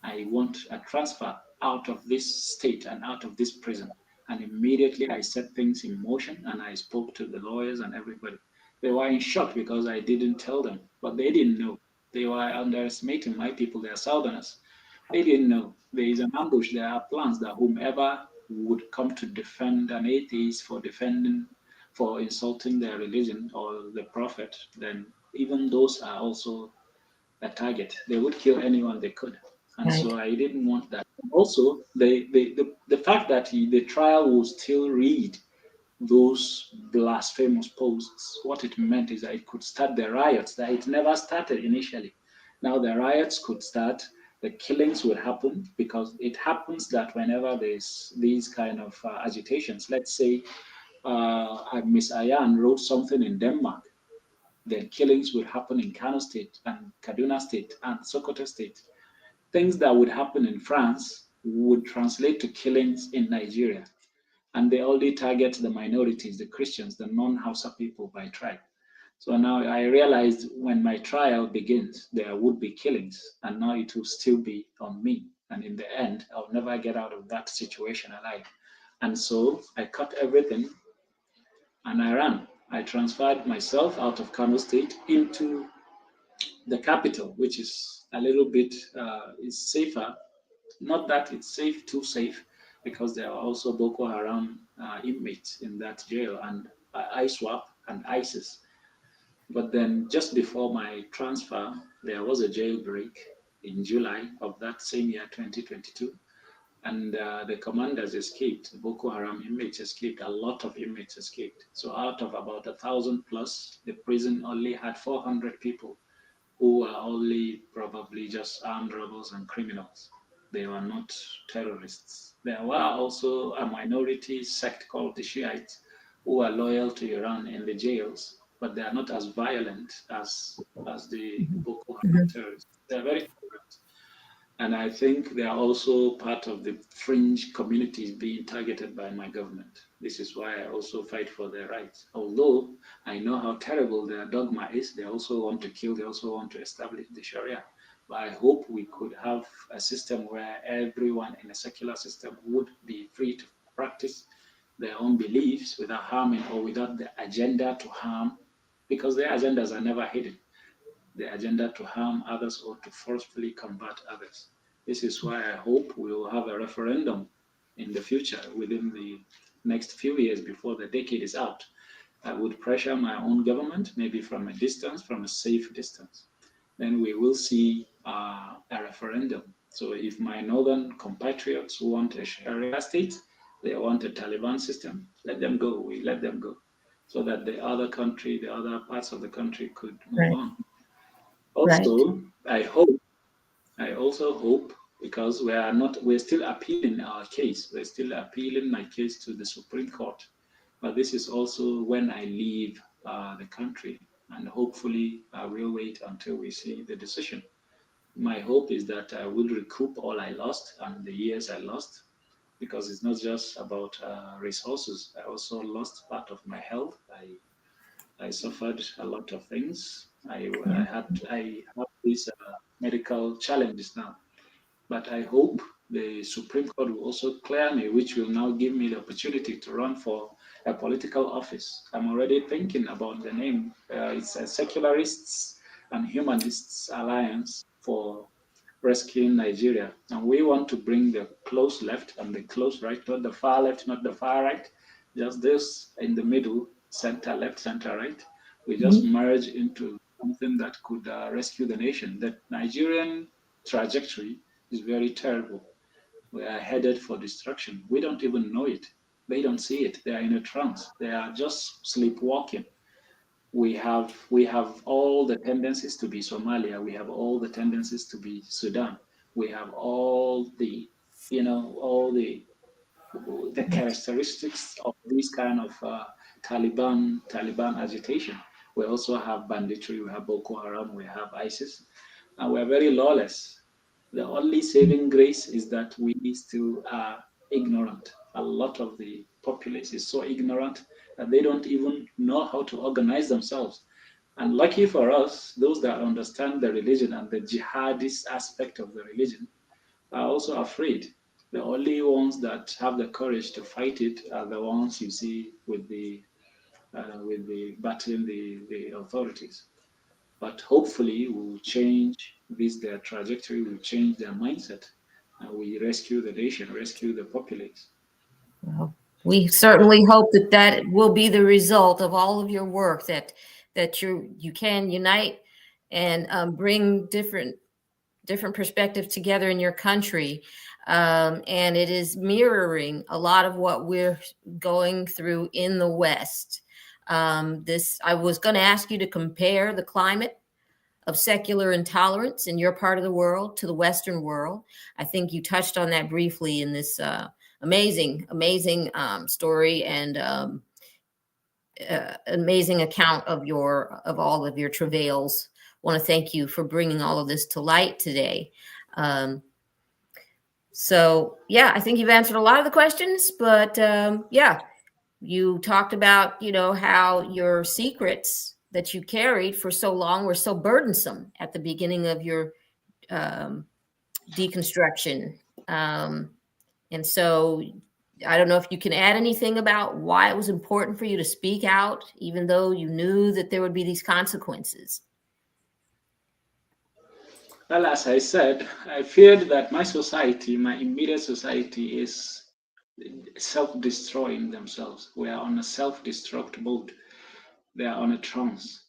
I want a transfer out of this state and out of this prison. And immediately I set things in motion and I spoke to the lawyers and everybody. They were in shock because I didn't tell them, but they didn't know. They were underestimating my people, they are Southerners. They didn't know. There is an ambush, there are plans that whomever would come to defend an atheist for insulting their religion or the prophet, then even those are also a target. They would kill anyone they could. And Right. so I didn't want that. Also, the fact that the trial will still read those blasphemous posts, what it meant is that it could start the riots that it never started initially. Now the riots could start, the killings will happen because it happens that whenever there's these kind of agitations, let's say Miss Ayan wrote something in Denmark, then killings would happen in Kano State and Kaduna State and Sokoto State. Things that would happen in France would translate to killings in Nigeria. And they only target the minorities, the Christians, the non-Hausa people by tribe. So now I realized when my trial begins, there would be killings, and now it will still be on me. And in the end, I'll never get out of that situation alive. And so I cut everything and I ran. I transferred myself out of Kano State into the capital, which is a little bit is safer. Not that it's safe, too safe, because there are also Boko Haram inmates in that jail, and ISWAP and ISIS. But then, just before my transfer, there was a jailbreak, in July of that same year, 2022. And the commanders escaped. The Boko Haram inmates escaped. A lot of inmates escaped. So out of about 1,000 plus, the prison only had 400 people who were only probably just armed robbers and criminals. They were not terrorists. There were also a minority sect called the Shiites who are loyal to Iran in the jails, but they are not as violent as the Boko Haram Mhm. terrorists. They are very tolerant. And I think they are also part of the fringe communities being targeted by my government. This is why I also fight for their rights. Although I know how terrible their dogma is, they also want to kill, they also want to establish the Sharia. But I hope we could have a system where everyone in a secular system would be free to practice their own beliefs without harming or without the agenda to harm, because their agendas are never hidden, the agenda to harm others or to forcefully combat others. This is why I hope we will have a referendum in the future within the next few years before the decade is out. I would pressure my own government, maybe from a distance, from a safe distance. Then we will see a referendum. So if my northern compatriots want a Sharia state, they want a Taliban system, let them go. We let them go so that the other country, the other parts of the country could move Right. on. Right. Also, I also hope, because we're still appealing our case. We're still appealing my case to the Supreme Court. But this is also when I leave the country, and hopefully I will wait until we see the decision. My hope is that I will recoup all I lost and the years I lost, because it's not just about resources. I also lost part of my health. I suffered a lot of things. Yeah. I have these medical challenges now, but I hope the Supreme Court will also clear me, which will now give me the opportunity to run for a political office. I'm already thinking about the name. It's a Secularists and Humanists Alliance for Rescuing Nigeria. And we want to bring the close left and the close right, not the far left, not the far right, just this in the middle, center left, center right. We just Mhm. merge into something that could rescue the nation. The Nigerian trajectory is very terrible. We are headed for destruction. We don't even know it. They don't see it. They are in a trance. They are just sleepwalking. We have all the tendencies to be Somalia. We have all the tendencies to be Sudan. We have all the, all the characteristics of this kind of Taliban agitation. We also have banditry. We have Boko Haram. We have ISIS, and we are very lawless. The only saving grace is that we still are ignorant. A lot of the populace is so ignorant that they don't even know how to organize themselves. And lucky for us, those that understand the religion and the jihadist aspect of the religion are also afraid. The only ones that have the courage to fight it are the ones you see with the battling the authorities. But hopefully, we'll change their trajectory, we'll change their mindset, and we rescue the nation, rescue the populace. Well, we certainly hope that that will be the result of all of your work. That you can unite and bring different perspectives together in your country. And it is mirroring a lot of what we're going through in the West. I was going to ask you to compare the climate of secular intolerance in your part of the world to the Western world. I think you touched on that briefly in this amazing story and amazing account of all of your travails. I want to thank you for bringing all of this to light today. Um, so yeah, I think you've answered a lot of the questions, but yeah, you talked about, how your secrets that you carried for so long were so burdensome at the beginning of your um, deconstruction. And so I don't know if you can add anything about why it was important for you to speak out, even though you knew that there would be these consequences. Well, as I said, I feared that my society, my immediate society, is self destroying themselves. We are on a self destruct mode. They are on a trance.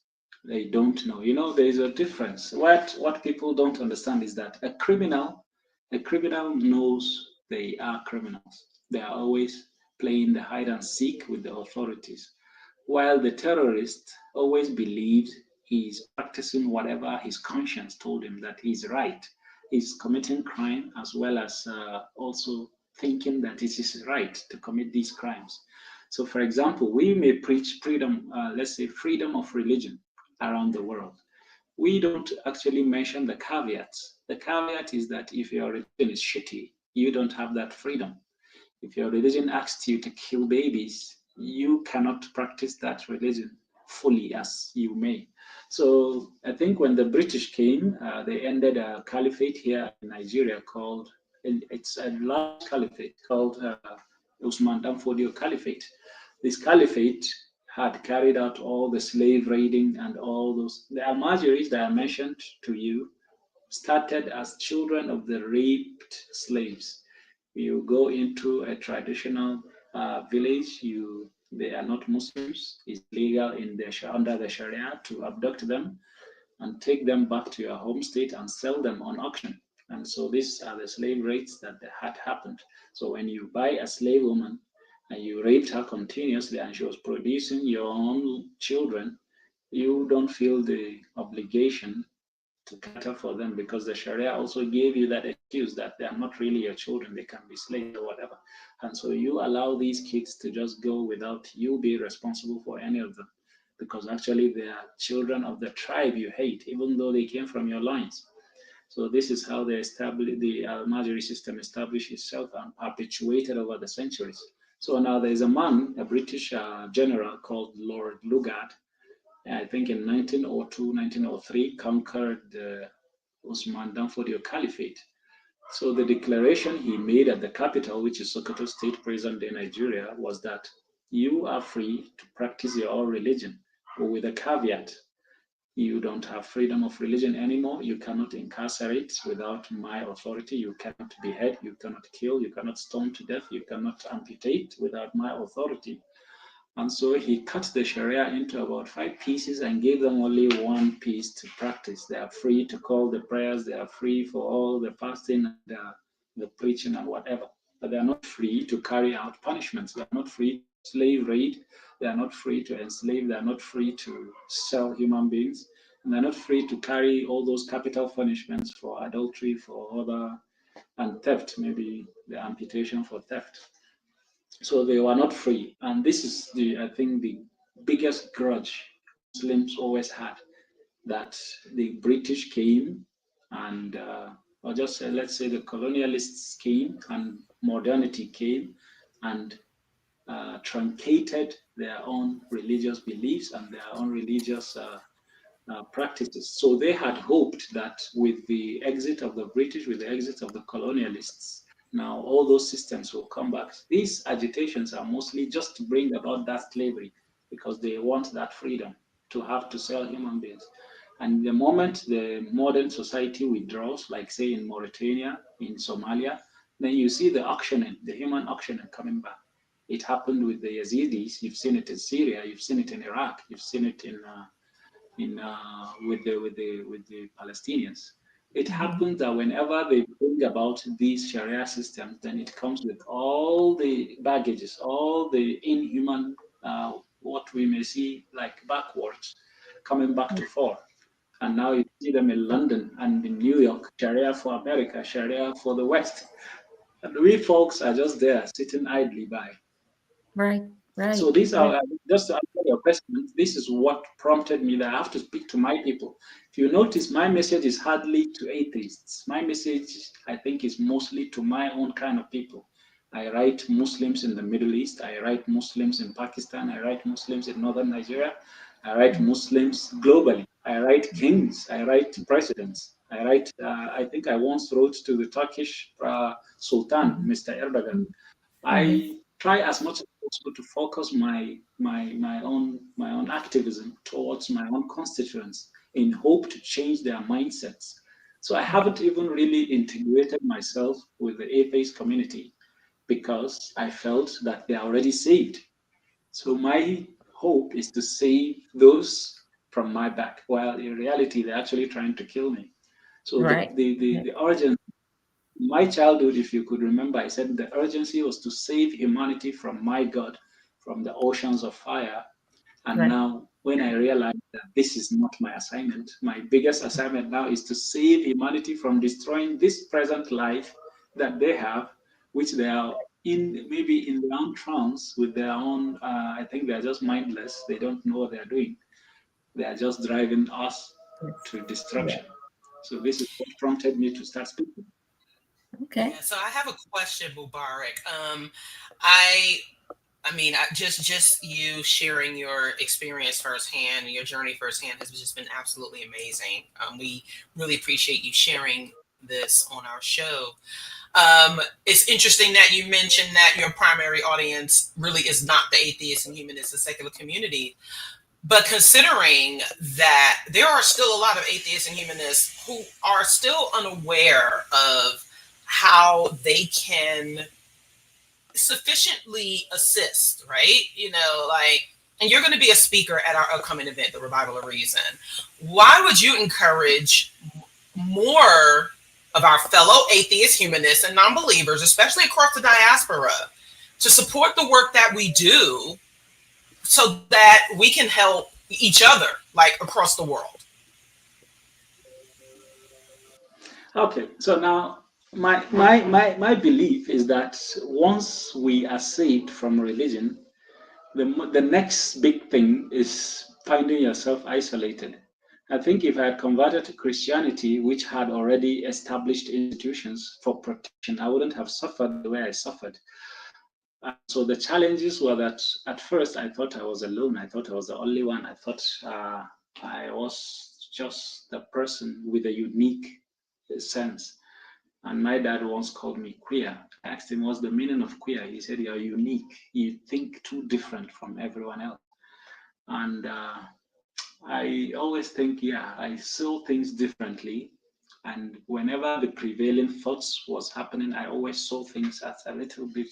They don't know. There is a difference. What people don't understand is that a criminal knows they are criminals. They are always playing the hide and seek with the authorities, while the terrorist always believes he's practicing whatever his conscience told him that he's right. He's committing crime as well as also thinking that it is right to commit these crimes. So, for example, we may preach freedom, let's say freedom of religion around the world. We don't actually mention the caveats. The caveat is that if your religion is shitty, you don't have that freedom. If your religion asks you to kill babies, you cannot practice that religion fully as you may. So I think when the British came, they ended a caliphate here in Nigeria called, it's a large caliphate called Usman Danfodio Caliphate. This caliphate had carried out all the slave raiding and all those. The Almajiris that I mentioned to you started as children of the raped slaves. You go into a traditional village, they are not Muslims. It's legal under the Sharia to abduct them and take them back to your home state and sell them on auction. And so these are the slave rates that had happened. So when you buy a slave woman and you raped her continuously and she was producing your own children, you don't feel the obligation to cater for them because the Sharia also gave you that excuse that they are not really your children, they can be slaves or whatever. And so you allow these kids to just go without you be responsible for any of them because actually they are children of the tribe you hate, even though they came from your loins. So this is how the Al-Majri system established itself and perpetuated over the centuries. So now there is a man, a British general called Lord Lugard, I think in 1902, 1903, conquered the Usman Danfodio Caliphate. So the declaration he made at the capital, which is Sokoto State, present-day Nigeria, was that you are free to practice your own religion, but with a caveat. You don't have freedom of religion anymore. You cannot incarcerate without my authority. You cannot behead. You cannot kill. You cannot stone to death. You cannot amputate without my authority. And so he cut the Sharia into about 5 pieces and gave them only one piece to practice. They are free to call the prayers, they are free for all the fasting and the preaching and whatever. But they are not free to carry out punishments. They are not free to slave raid. They are not free to enslave. They are not free to sell human beings. And they're not free to carry all those capital punishments for adultery, for other, and theft, maybe the amputation for theft. So they were not free. And this is I think, the biggest grudge Muslims always had, that the British came and, or just say, let's say the colonialists came and modernity came and truncated their own religious beliefs and their own religious practices. So they had hoped that with the exit of the British, with the exit of the colonialists, now all those systems will come back. These agitations are mostly just to bring about that slavery because they want that freedom to have to sell human beings. And the moment the modern society withdraws, like say in Mauritania, in Somalia, then you see the auctioning, the human auctioning coming back. It happened with the Yazidis. You've seen it in Syria. You've seen it in Iraq. You've seen it in with the Palestinians. It happens that whenever they bring about these Sharia systems, then it comes with all the baggages, all the inhuman, what we may see like backwards, coming back to fore. And now you see them in London and in New York, Sharia for America, Sharia for the West. And we folks are just there sitting idly by. Right. So these are, just to answer your question, this is what prompted me that I have to speak to my people. If you notice, my message is hardly to atheists. My message, I think, is mostly to my own kind of people. I write Muslims in the Middle East. I write Muslims in Pakistan. I write Muslims in Northern Nigeria. I write Muslims globally. I write kings. I write presidents. I think I once wrote to the Turkish Sultan, Mr. Erdogan. I try as much as possible to focus my own activism towards my own constituents in hope to change their mindsets. So I haven't even really integrated myself with the atheist community because I felt that they are already saved. So my hope is to save those from my back. While in reality, they're actually trying to kill me. So Right. the urgency, my childhood, if you could remember, I said the urgency was to save humanity from my God, from the oceans of fire. And Right. now, when I realize that this is not my assignment, my biggest assignment now is to save humanity from destroying this present life that they have, which they are in, maybe in their own trance with their own. I think they are just mindless. They don't know what they are doing. They are just driving us Yes. to Yeah. destruction. So this is what prompted me to start speaking. Okay. Yeah, so I have a question, Mubarak. I I mean, just you sharing your experience firsthand and your journey firsthand has just been absolutely amazing. We really appreciate you sharing this on our show. It's interesting that you mentioned that your primary audience really is not the atheist and humanist and secular community. But considering that there are still a lot of atheists and humanists who are still unaware of how they can sufficiently assist, right? And you're going to be a speaker at our upcoming event, the Revival of Reason. Why would you encourage more of our fellow atheists, humanists, and non believers, especially across the diaspora, to support the work that we do so that we can help each other, like across the world? Okay, so now my belief is that once we are saved from religion, the next big thing is finding yourself isolated. I think if I had converted to Christianity, which had already established institutions for protection, I wouldn't have suffered the way I suffered. So the challenges were that at first I thought I was alone. I thought I was the only one. I thought I was just the person with a unique sense. And my dad once called me queer. I asked him, what's the meaning of queer? He said, you're unique. You think too different from everyone else. And I always think, yeah, I saw things differently. And whenever the prevailing thoughts was happening, I always saw things as a little bit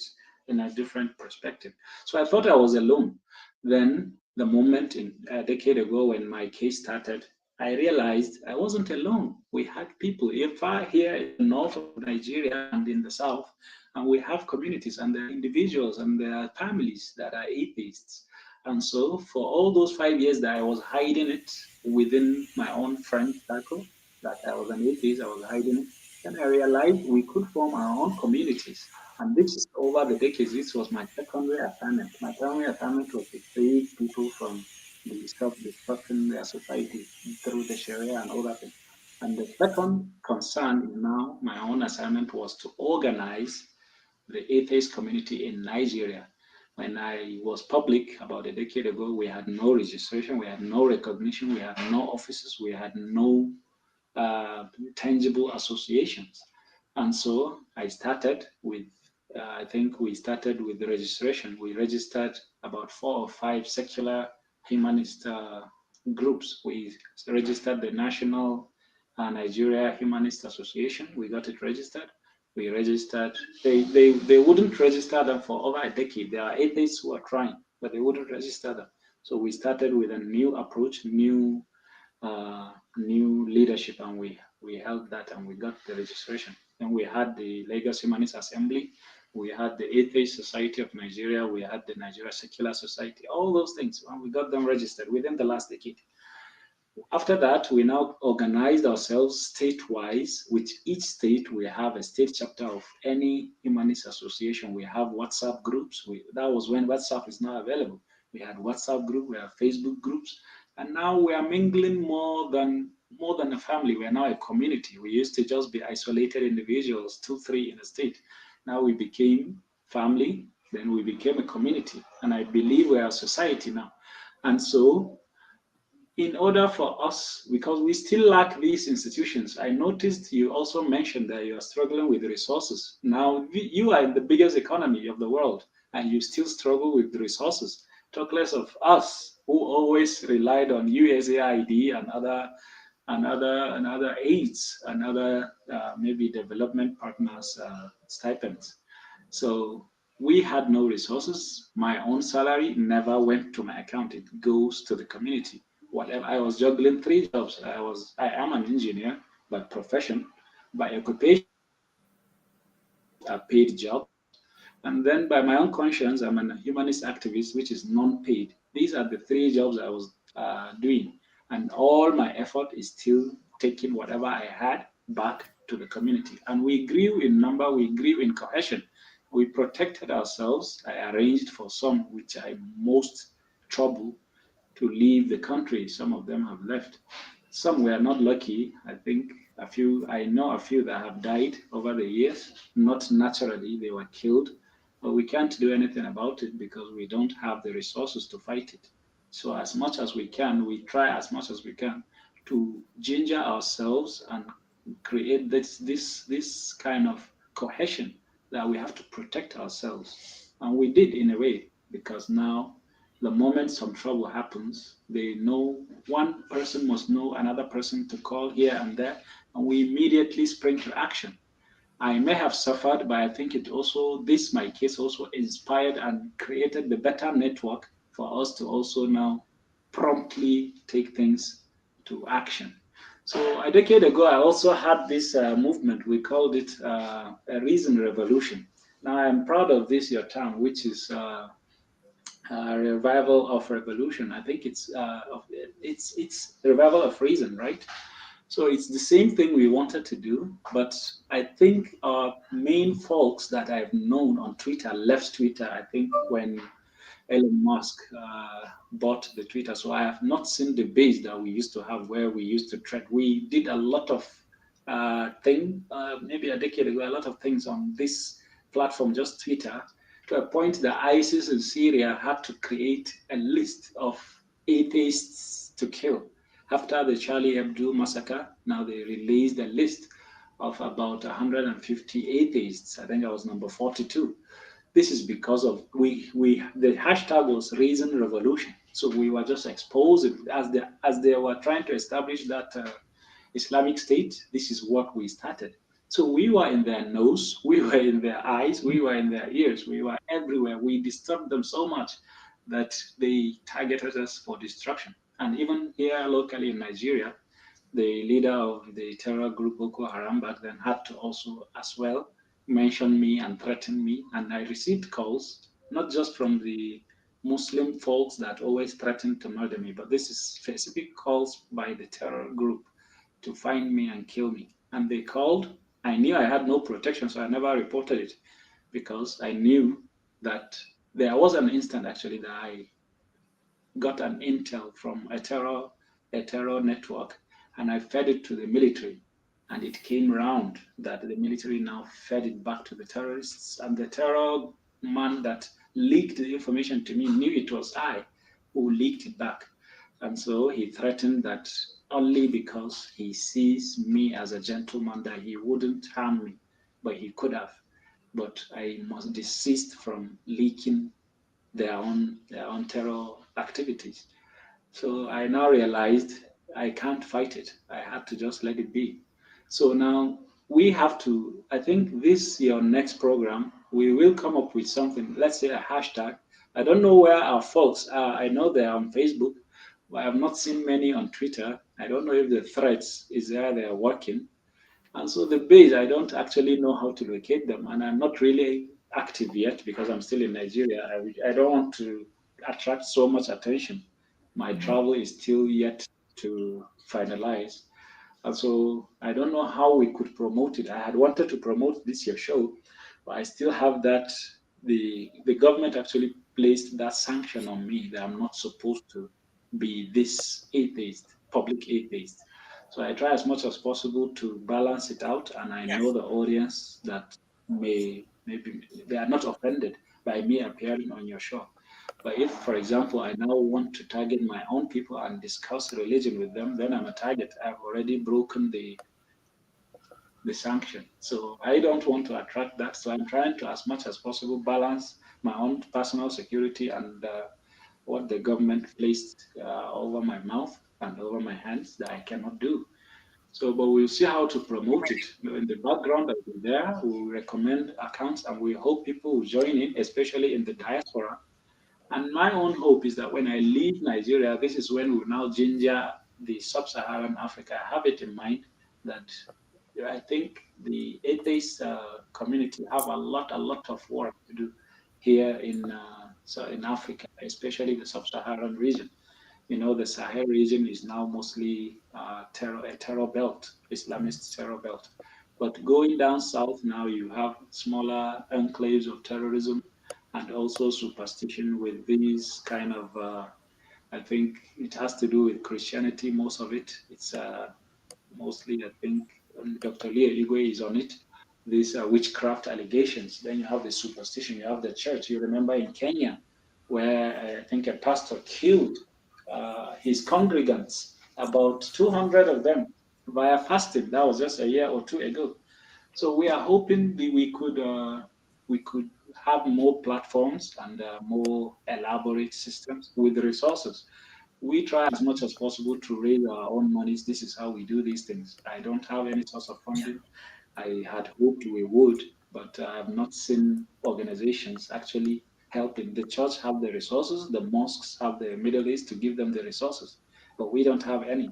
in a different perspective. So I thought I was alone. Then the moment in a decade ago when my case started, I realized I wasn't alone. We had people, if I here in the north of Nigeria and in the south, and we have communities and there are individuals and there are families that are atheists. And so for all those 5 years that I was hiding it within my own friend circle, that I was an atheist, I was hiding it, then I realized we could form our own communities. And this is over the decades. This was my secondary assignment. My primary assignment was to save people from the self-destruction their society through the Sharia and all that thing. And the second concern is now my own assignment was to organize the atheist community in Nigeria. When I was public about a decade ago, we had no registration, we had no recognition, we had no offices, we had no tangible associations. And so I started with, I think we started with the registration. We registered about 4 or 5 secular humanist groups. We registered the National Nigeria Humanist Association. We got it registered. We registered, they wouldn't register them for over a decade. There are atheists who are trying, but they wouldn't register them. So we started with a new approach, new leadership, and we held that and we got the registration. Then we had the Lagos Humanist Assembly, we had the Atheist Society of Nigeria, we had the Nigeria Secular Society, all those things, and we got them registered within the last decade. After that, we now organized ourselves state-wise. With each state, we have a state chapter of any humanist association. We have WhatsApp groups. That was when WhatsApp is now available. We had WhatsApp group, we have Facebook groups, and now we are mingling more than a family. We are now a community. We used to just be isolated individuals, 2, 3 in a state. Now we became family, then we became a community, and I believe we are a society now. And so in order for us, because we still lack these institutions, I noticed you also mentioned that you are struggling with resources. Now, you are in the biggest economy of the world, and you still struggle with the resources. Talk less of us, who always relied on USAID and other aids and other maybe development partners stipends. So we had no resources. My own salary never went to my account. It goes to the community. whatever. I was juggling three jobs. I am an engineer by profession, by occupation, a paid job. And then by my own conscience, I'm an humanist activist, which is non-paid. These are the three jobs I was doing. And all my effort is still taking whatever I had back to the community. And we grew in number, we grew in cohesion. We protected ourselves. I arranged for some, which I most trouble, to leave the country. Some of them have left. Some were not lucky. I think I know a few that have died over the years, not naturally, they were killed. But we can't do anything about it because we don't have the resources to fight it. So, as much as we can, we try as much as we can to ginger ourselves and create this kind of cohesion that we have to protect ourselves. And we did in a way, because now the moment some trouble happens, they know one person must know another person to call here and there, and we immediately spring to action. I may have suffered, but I think my case also inspired and created the better network for us to also now promptly take things to action. So a decade ago, I also had this movement. We called it a reason revolution. Now I'm proud of this your term, which is revival of revolution. I think it's revival of reason, right? So it's the same thing we wanted to do, but I think our main folks that I've known on Twitter left Twitter. I think when Elon Musk bought the Twitter, so I have not seen the base that we used to have where we used to trade. We did a lot of maybe a decade ago, a lot of things on this platform, just Twitter, to a point that ISIS in Syria had to create a list of atheists to kill. After the Charlie Hebdo massacre, now they released a list of about 150 atheists. I think I was number 42. This is because of we the hashtag was reason revolution. So we were just exposing as they were trying to establish that Islamic State. This is what we started. So we were in their nose, we were in their eyes, we were in their ears, we were everywhere. We disturbed them so much that they targeted us for destruction. And even here locally in Nigeria, the leader of the terror group Boko Haram back then had to also as well mention me and threaten me. And I received calls, not just from the Muslim folks that always threaten to murder me, but this is specific calls by the terror group to find me and kill me. And they called. I knew I had no protection, so I never reported it because I knew that there was an instant actually that I got an intel from a terror network, and I fed it to the military, and it came round that the military now fed it back to the terrorists, and the terror man that leaked the information to me knew it was I who leaked it back, and so he threatened that only because he sees me as a gentleman that he wouldn't harm me, but he could have. But I must desist from leaking their own terror activities. So I now realized I can't fight it. I had to just let it be. So now we have to, I think this your next program, we will come up with something, let's say a hashtag. I don't know where our folks are. I know they're on Facebook, but I have not seen many on Twitter. I don't know if the threads is there they're working. And so the base, I don't actually know how to locate them. And I'm not really active yet because I'm still in Nigeria. I don't want to attract so much attention. My travel is still yet to finalize. And so I don't know how we could promote it. I had wanted to promote this your show, but I still have that. The government actually placed that sanction on me that I'm not supposed to be this atheist, public atheist. So I try as much as possible to balance it out, and I know Yes. the audience that maybe they are not offended by me appearing on your show. But if, for example, I now want to target my own people and discuss religion with them, then I'm a target. I've already broken the sanction. So I don't want to attract that. So I'm trying to, as much as possible, balance my own personal security and what the government placed over my mouth and over my hands that I cannot do. So, but we'll see how to promote it. In the background, I'll be there. We'll recommend accounts, and we hope people will join in, especially in the diaspora, And my own hope is that when I leave Nigeria, this is when we now ginger the sub-Saharan Africa. I have it in mind that I think the atheist community have a lot of work to do here in Africa, especially the sub-Saharan region. The Sahel region is now mostly a terror belt, Islamist terror belt. But going down south now, you have smaller enclaves of terrorism and also superstition with these kind of, I think it has to do with Christianity, most of it. It's mostly, I think, Dr. Leah Igwe is on it. These witchcraft allegations. Then you have the superstition, you have the church. You remember in Kenya, where I think a pastor killed his congregants, about 200 of them, via fasting. That was just a year or two ago. So we are hoping we could have more platforms and more elaborate systems with resources. We try as much as possible to raise our own monies. This is how we do these things. I don't have any source of funding. I had hoped we would, but I have not seen organizations actually helping. The church have the resources, the mosques have the Middle East to give them the resources, but we don't have any.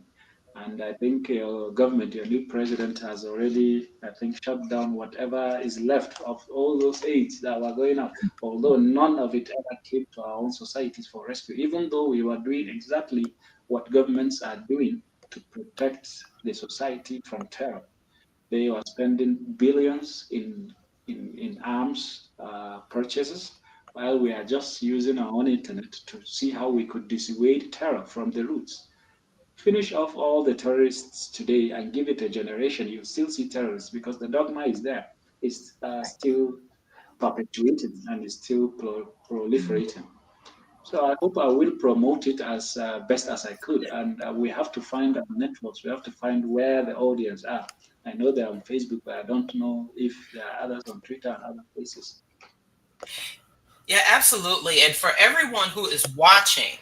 And I think your government, your new president, has already, I think, shut down whatever is left of all those aids that were going out. Although none of it ever came to our own societies for rescue, even though we were doing exactly what governments are doing to protect the society from terror. They were spending billions in arms purchases, while we are just using our own internet to see how we could dissuade terror from the roots. Finish off all the terrorists today and give it a generation, you still see terrorists because the dogma is there. It's still perpetuating and is still proliferating. So I hope I will promote it as best as I could. And we have to find our networks. We have to find where the audience are. I know they're on Facebook, but I don't know if there are others on Twitter and other places. Yeah, absolutely. And for everyone who is watching,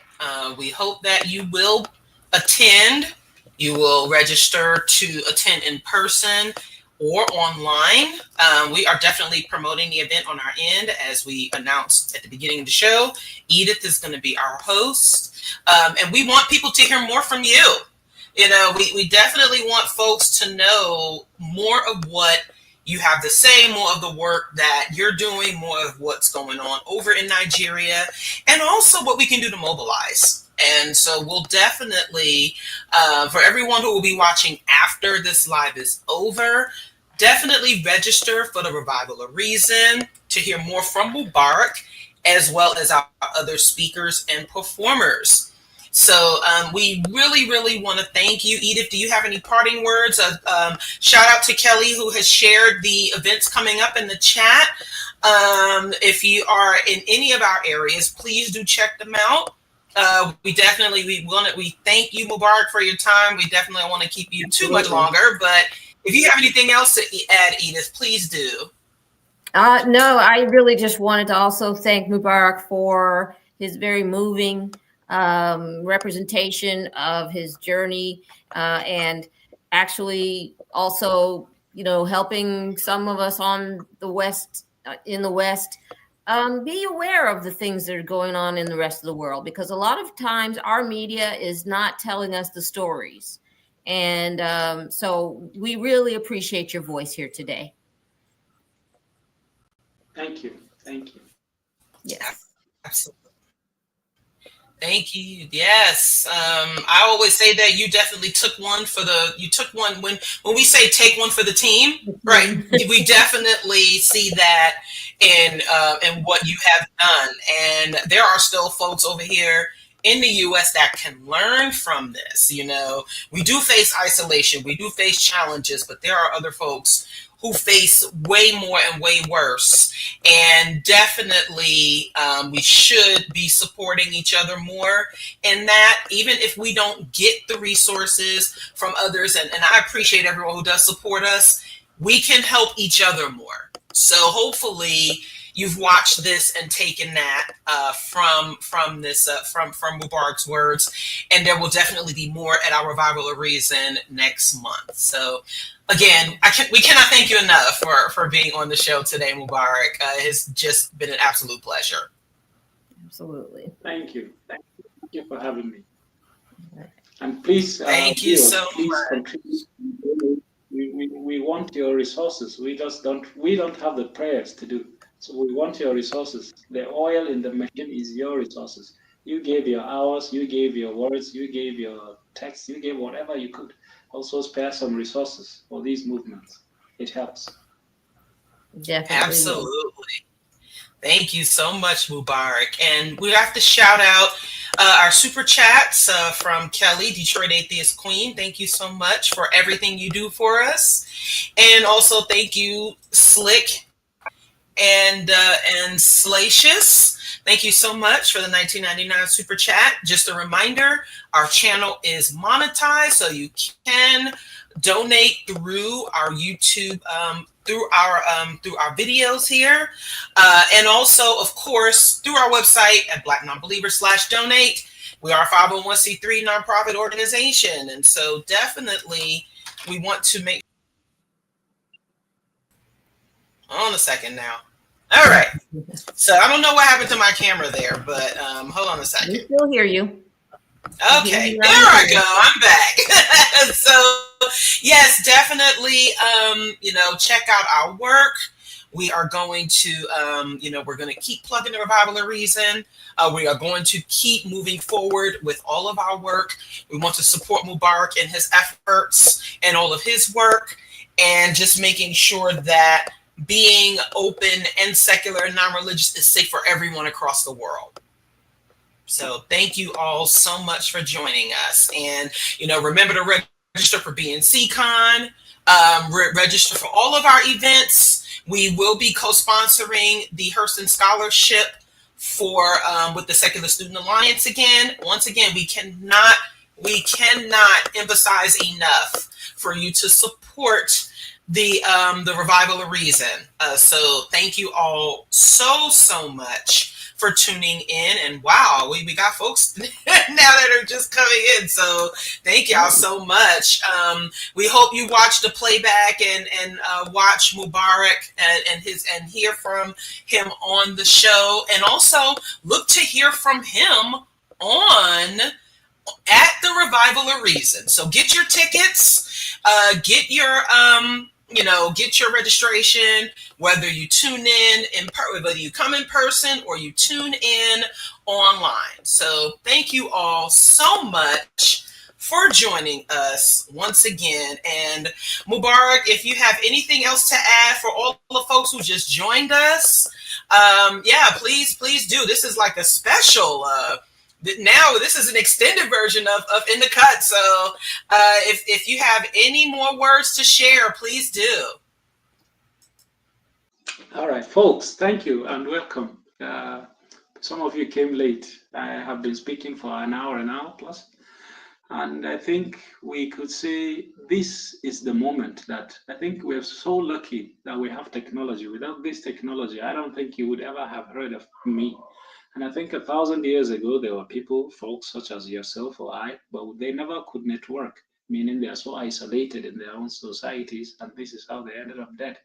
we hope that you will attend. You will register to attend in person or online. We are definitely promoting the event on our end, as we announced at the beginning of the show. Edith is going to be our host. And we want people to hear more from you. We definitely want folks to know more of what you have to say, more of the work that you're doing, more of what's going on over in Nigeria, and also what we can do to mobilize. And so we'll definitely, for everyone who will be watching after this live is over, definitely register for the Revival of Reason to hear more from Mubarak, as well as our other speakers and performers. So we really, really want to thank you. Edith, do you have any parting words? Shout out to Kelly, who has shared the events coming up in the chat. If you are in any of our areas, please do check them out. We thank you, Mubarak, for your time. We definitely want to keep you too much longer, but if you have anything else to add, Edith, please do. No, I really just wanted to also thank Mubarak for his very moving representation of his journey, and actually also, helping some of us on the West, in the West, be aware of the things that are going on in the rest of the world, because a lot of times our media is not telling us the stories. And so we really appreciate your voice here today. Thank you. Thank you. Yes. Absolutely. Thank you. Yes. I always say that you definitely took one when we say take one for the team, right? We definitely see that in what you have done. And there are still folks over here in the US that can learn from this. We do face isolation, we do face challenges, but there are other folks who face way more and way worse. And definitely we should be supporting each other more in that, even if we don't get the resources from others. And I appreciate everyone who does support us. We can help each other more. So hopefully you've watched this and taken that from Mubarak's words, and there will definitely be more at our Revival of Reason next month. So again, we cannot thank you enough for being on the show today, Mubarak. It's just been an absolute pleasure. Absolutely. Thank you. Thank you for having me. And please, Thank you viewers, so please much. contribute. We want your resources. We don't have the prayers to do. So we want your resources. The oil in the machine is your resources. You gave your hours, you gave your words, you gave your text, you gave whatever you could. Also spare some resources for these movements. It helps. Definitely will. Absolutely. Thank you so much, Mubarak. And we have to shout out our super chats from Kelly, Detroit Atheist Queen. Thank you so much for everything you do for us. And also thank you, Slick and Salacious. Thank you so much for the 1999 super chat. Just a reminder, our channel is monetized, so you can donate through our YouTube, through our videos here, and also, of course, through our website at BlackNonbelievers/donate. We are a 501c3 nonprofit organization, and so definitely we want to make. Hold on a second now. All right. So I don't know what happened to my camera there, but hold on a We second. still hear you. Okay, there I go. I'm back. So yes, definitely. Check out our work. We are going to, we're going to keep plugging the Revival of Reason. We are going to keep moving forward with all of our work. We want to support Mubarak in his efforts and all of his work, and just making sure that being open and secular and non-religious is safe for everyone across the world. So thank you all so much for joining us. And, remember to register for being SeaCon, register for all of our events. We will be co-sponsoring the Hurston Scholarship for with the Secular Student Alliance again. Once again, we cannot emphasize enough for you to support the Revival of Reason. So thank you all so much for tuning in. And wow, we got folks now that are just coming in. So thank y'all so much. We hope you watch the playback and watch Mubarak and hear from him on the show, and also look to hear from him on at the Revival of Reason. So get your tickets, get your get your registration, whether you tune in whether you come in person or you tune in online. So thank you all so much for joining us once again. And Mubarak, if you have anything else to add for all the folks who just joined us, please do. This is like a special now this is an extended version of In the Cut. So if you have any more words to share, please do. All right, folks, thank you and welcome. Some of you came late. I have been speaking for an hour plus. And I think we could say this is the moment that I think we're so lucky that we have technology. Without this technology, I don't think you would ever have heard of me. And I think 1,000 years ago, there were folks such as yourself or I, but they never could network, meaning they are so isolated in their own societies, and this is how they ended up dead.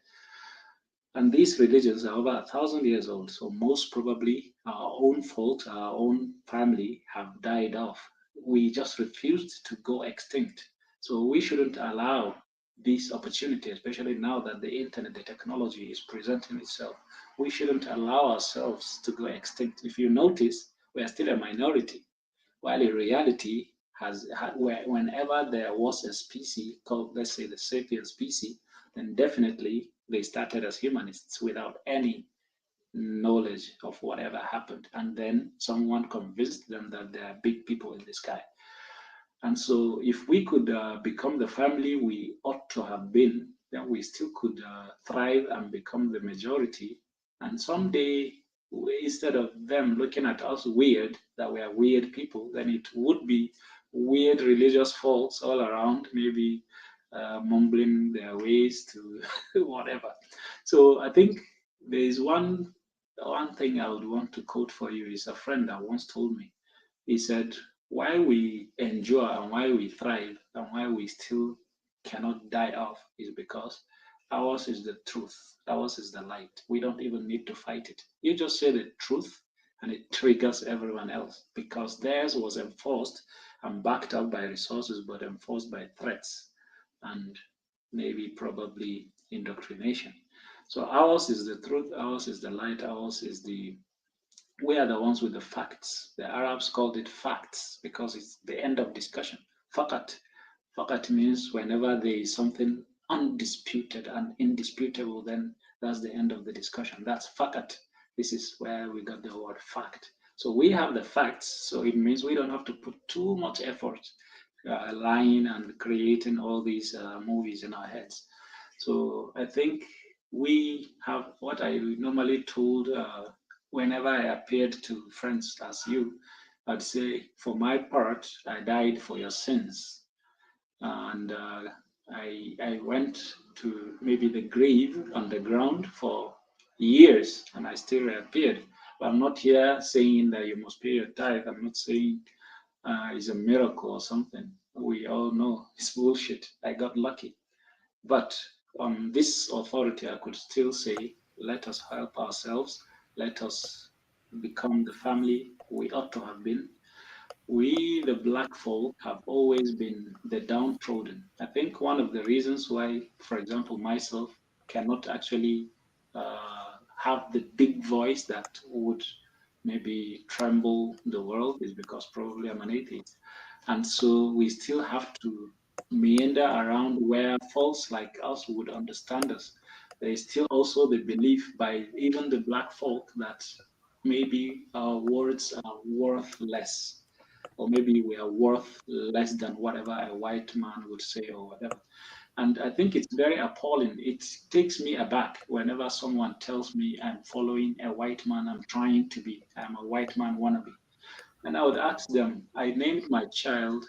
And these religions are over 1,000 years old, so most probably our own folks, our own family have died off. We just refused to go extinct. So we shouldn't allow this opportunity, especially now that the internet, the technology is presenting itself. We shouldn't allow ourselves to go extinct. If you notice, we are still a minority, while in reality, whenever there was a species called, let's say, the sapient species, then definitely they started as humanists without any knowledge of whatever happened. And then someone convinced them that there are big people in the sky. And so if we could become the family we ought to have been, then we still could thrive and become the majority. And someday, instead of them looking at us weird, that we are weird people, then it would be weird religious folks all around, maybe mumbling their ways to whatever. So I think there is one thing I would want to quote for you is a friend that once told me. He said, why we endure and why we thrive and why we still cannot die off is because ours is the truth. Ours is the light. We don't even need to fight it. You just say the truth and it triggers everyone else because theirs was enforced and backed up by resources, but enforced by threats and maybe probably indoctrination. So ours is the truth, ours is the light, ours is we are the ones with the facts. The Arabs called it facts because it's the end of discussion. Fakat. Fakat means whenever there is something undisputed and indisputable, then that's the end of the discussion. That's fakat. This is where we got the word fact. So we have the facts, so it means we don't have to put too much effort lying and creating all these movies in our heads. So I think we have what I normally told whenever I appeared to friends as you, I'd say, for my part, I died for your sins. And I went to maybe the grave on the ground for years and I still reappeared. But I'm not here saying that you must pay your tithe. I'm not saying it's a miracle or something. We all know it's bullshit. I got lucky. But on this authority, I could still say, let us help ourselves. Let us become the family we ought to have been. We, the black folk, have always been the downtrodden. I think one of the reasons why, for example, myself cannot actually have the big voice that would maybe tremble the world is because probably I'm an atheist. And so we still have to meander around where folks like us would understand us. There is still also the belief by even the black folk that maybe our words are worth less, or maybe we are worth less than whatever a white man would say or whatever. And I think it's very appalling. It takes me aback whenever someone tells me I'm following a white man, I'm a white man wannabe. And I would ask them, I named my child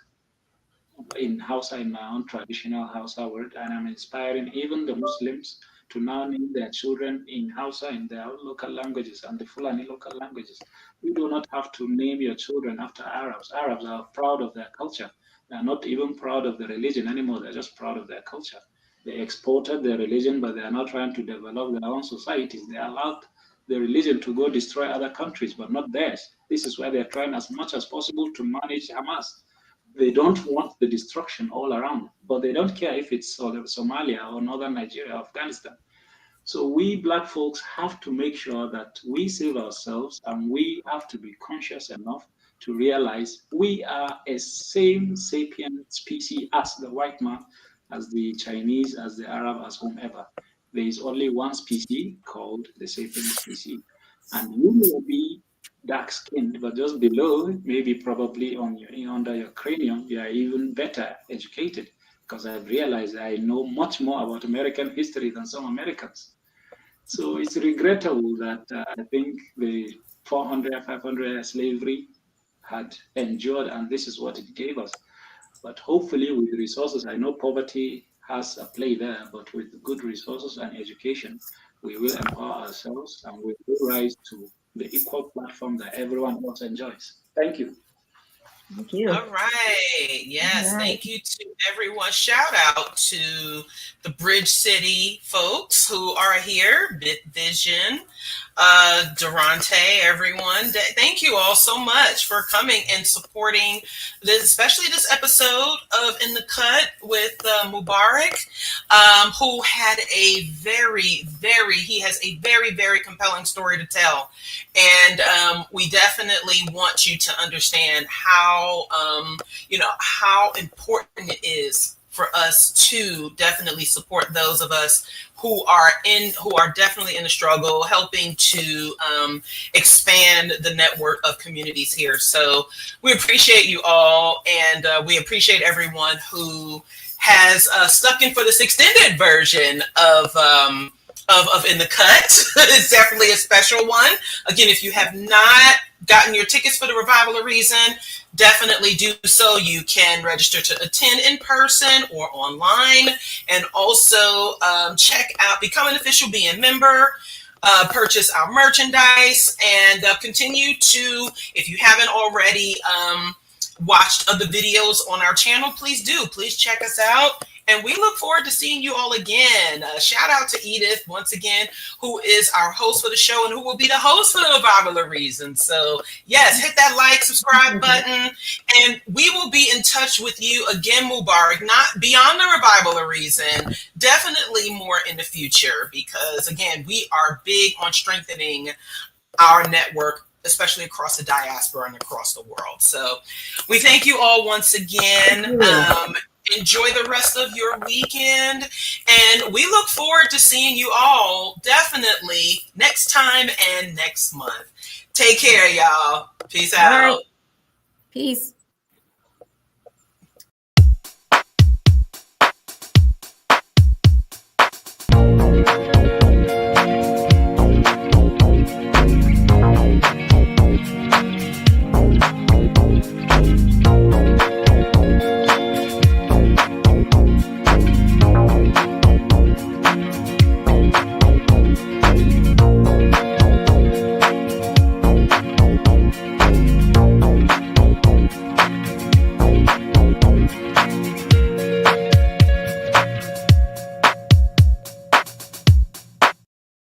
in Hausa, in my own traditional Hausa word, and I'm inspiring even the Muslims to now name their children in Hausa in their local languages and the Fulani local languages. You do not have to name your children after Arabs. Arabs are proud of their culture. They're not even proud of the religion anymore. They're just proud of their culture. They exported their religion, but they are not trying to develop their own societies. They allowed the religion to go destroy other countries, but not theirs. This is why they're trying as much as possible to manage Hamas. They don't want the destruction all around, but they don't care if it's Somalia or northern Nigeria, or Afghanistan. So we black folks have to make sure that we save ourselves, and we have to be conscious enough to realize we are a same sapient species as the white man, as the Chinese, as the Arab, as whomever. There is only one species called the sapient species, and you may be dark skinned, but just below, maybe probably under your cranium, you are even better educated, because I've realized I know much more about American history than some Americans. So it's regrettable that I think the 400, 500 year slavery had endured, and this is what it gave us. But hopefully, with resources, I know poverty has a play there, but with good resources and education, we will empower ourselves and we will rise to the equal platform that everyone else enjoys. Thank you. Thank you. All right. Yes. All right. Thank you to everyone. Shout out to the Bridge City folks who are here, Vision, Durante, everyone. Thank you all so much for coming and supporting this, especially this episode of In the Cut with Mubarak, who had a he has a very, very compelling story to tell. And we definitely want you to understand how, how important it is for us to definitely support those of us who are definitely in the struggle, helping to expand the network of communities here. So we appreciate you all, and we appreciate everyone who has stuck in for this extended version of In the Cut. It's definitely a special one. Again, if you have not gotten your tickets for the Revival Horizon, definitely do so. You can register to attend in person or online, and also check out, become an official BN member, purchase our merchandise, and continue to, if you haven't already watched other videos on our channel, please do. Please check us out And we look forward to seeing you all again. Shout out to Edith once again, who is our host for the show and who will be the host for the Revival Reason. So yes, hit that like, subscribe button, and we will be in touch with you again, Mubarak, not beyond the Revival Reason, definitely more in the future, because again, we are big on strengthening our network, especially across the diaspora and across the world. So we thank you all once again. Enjoy the rest of your weekend, and we look forward to seeing you all definitely next time and next month. Take care, y'all. Peace out. Peace.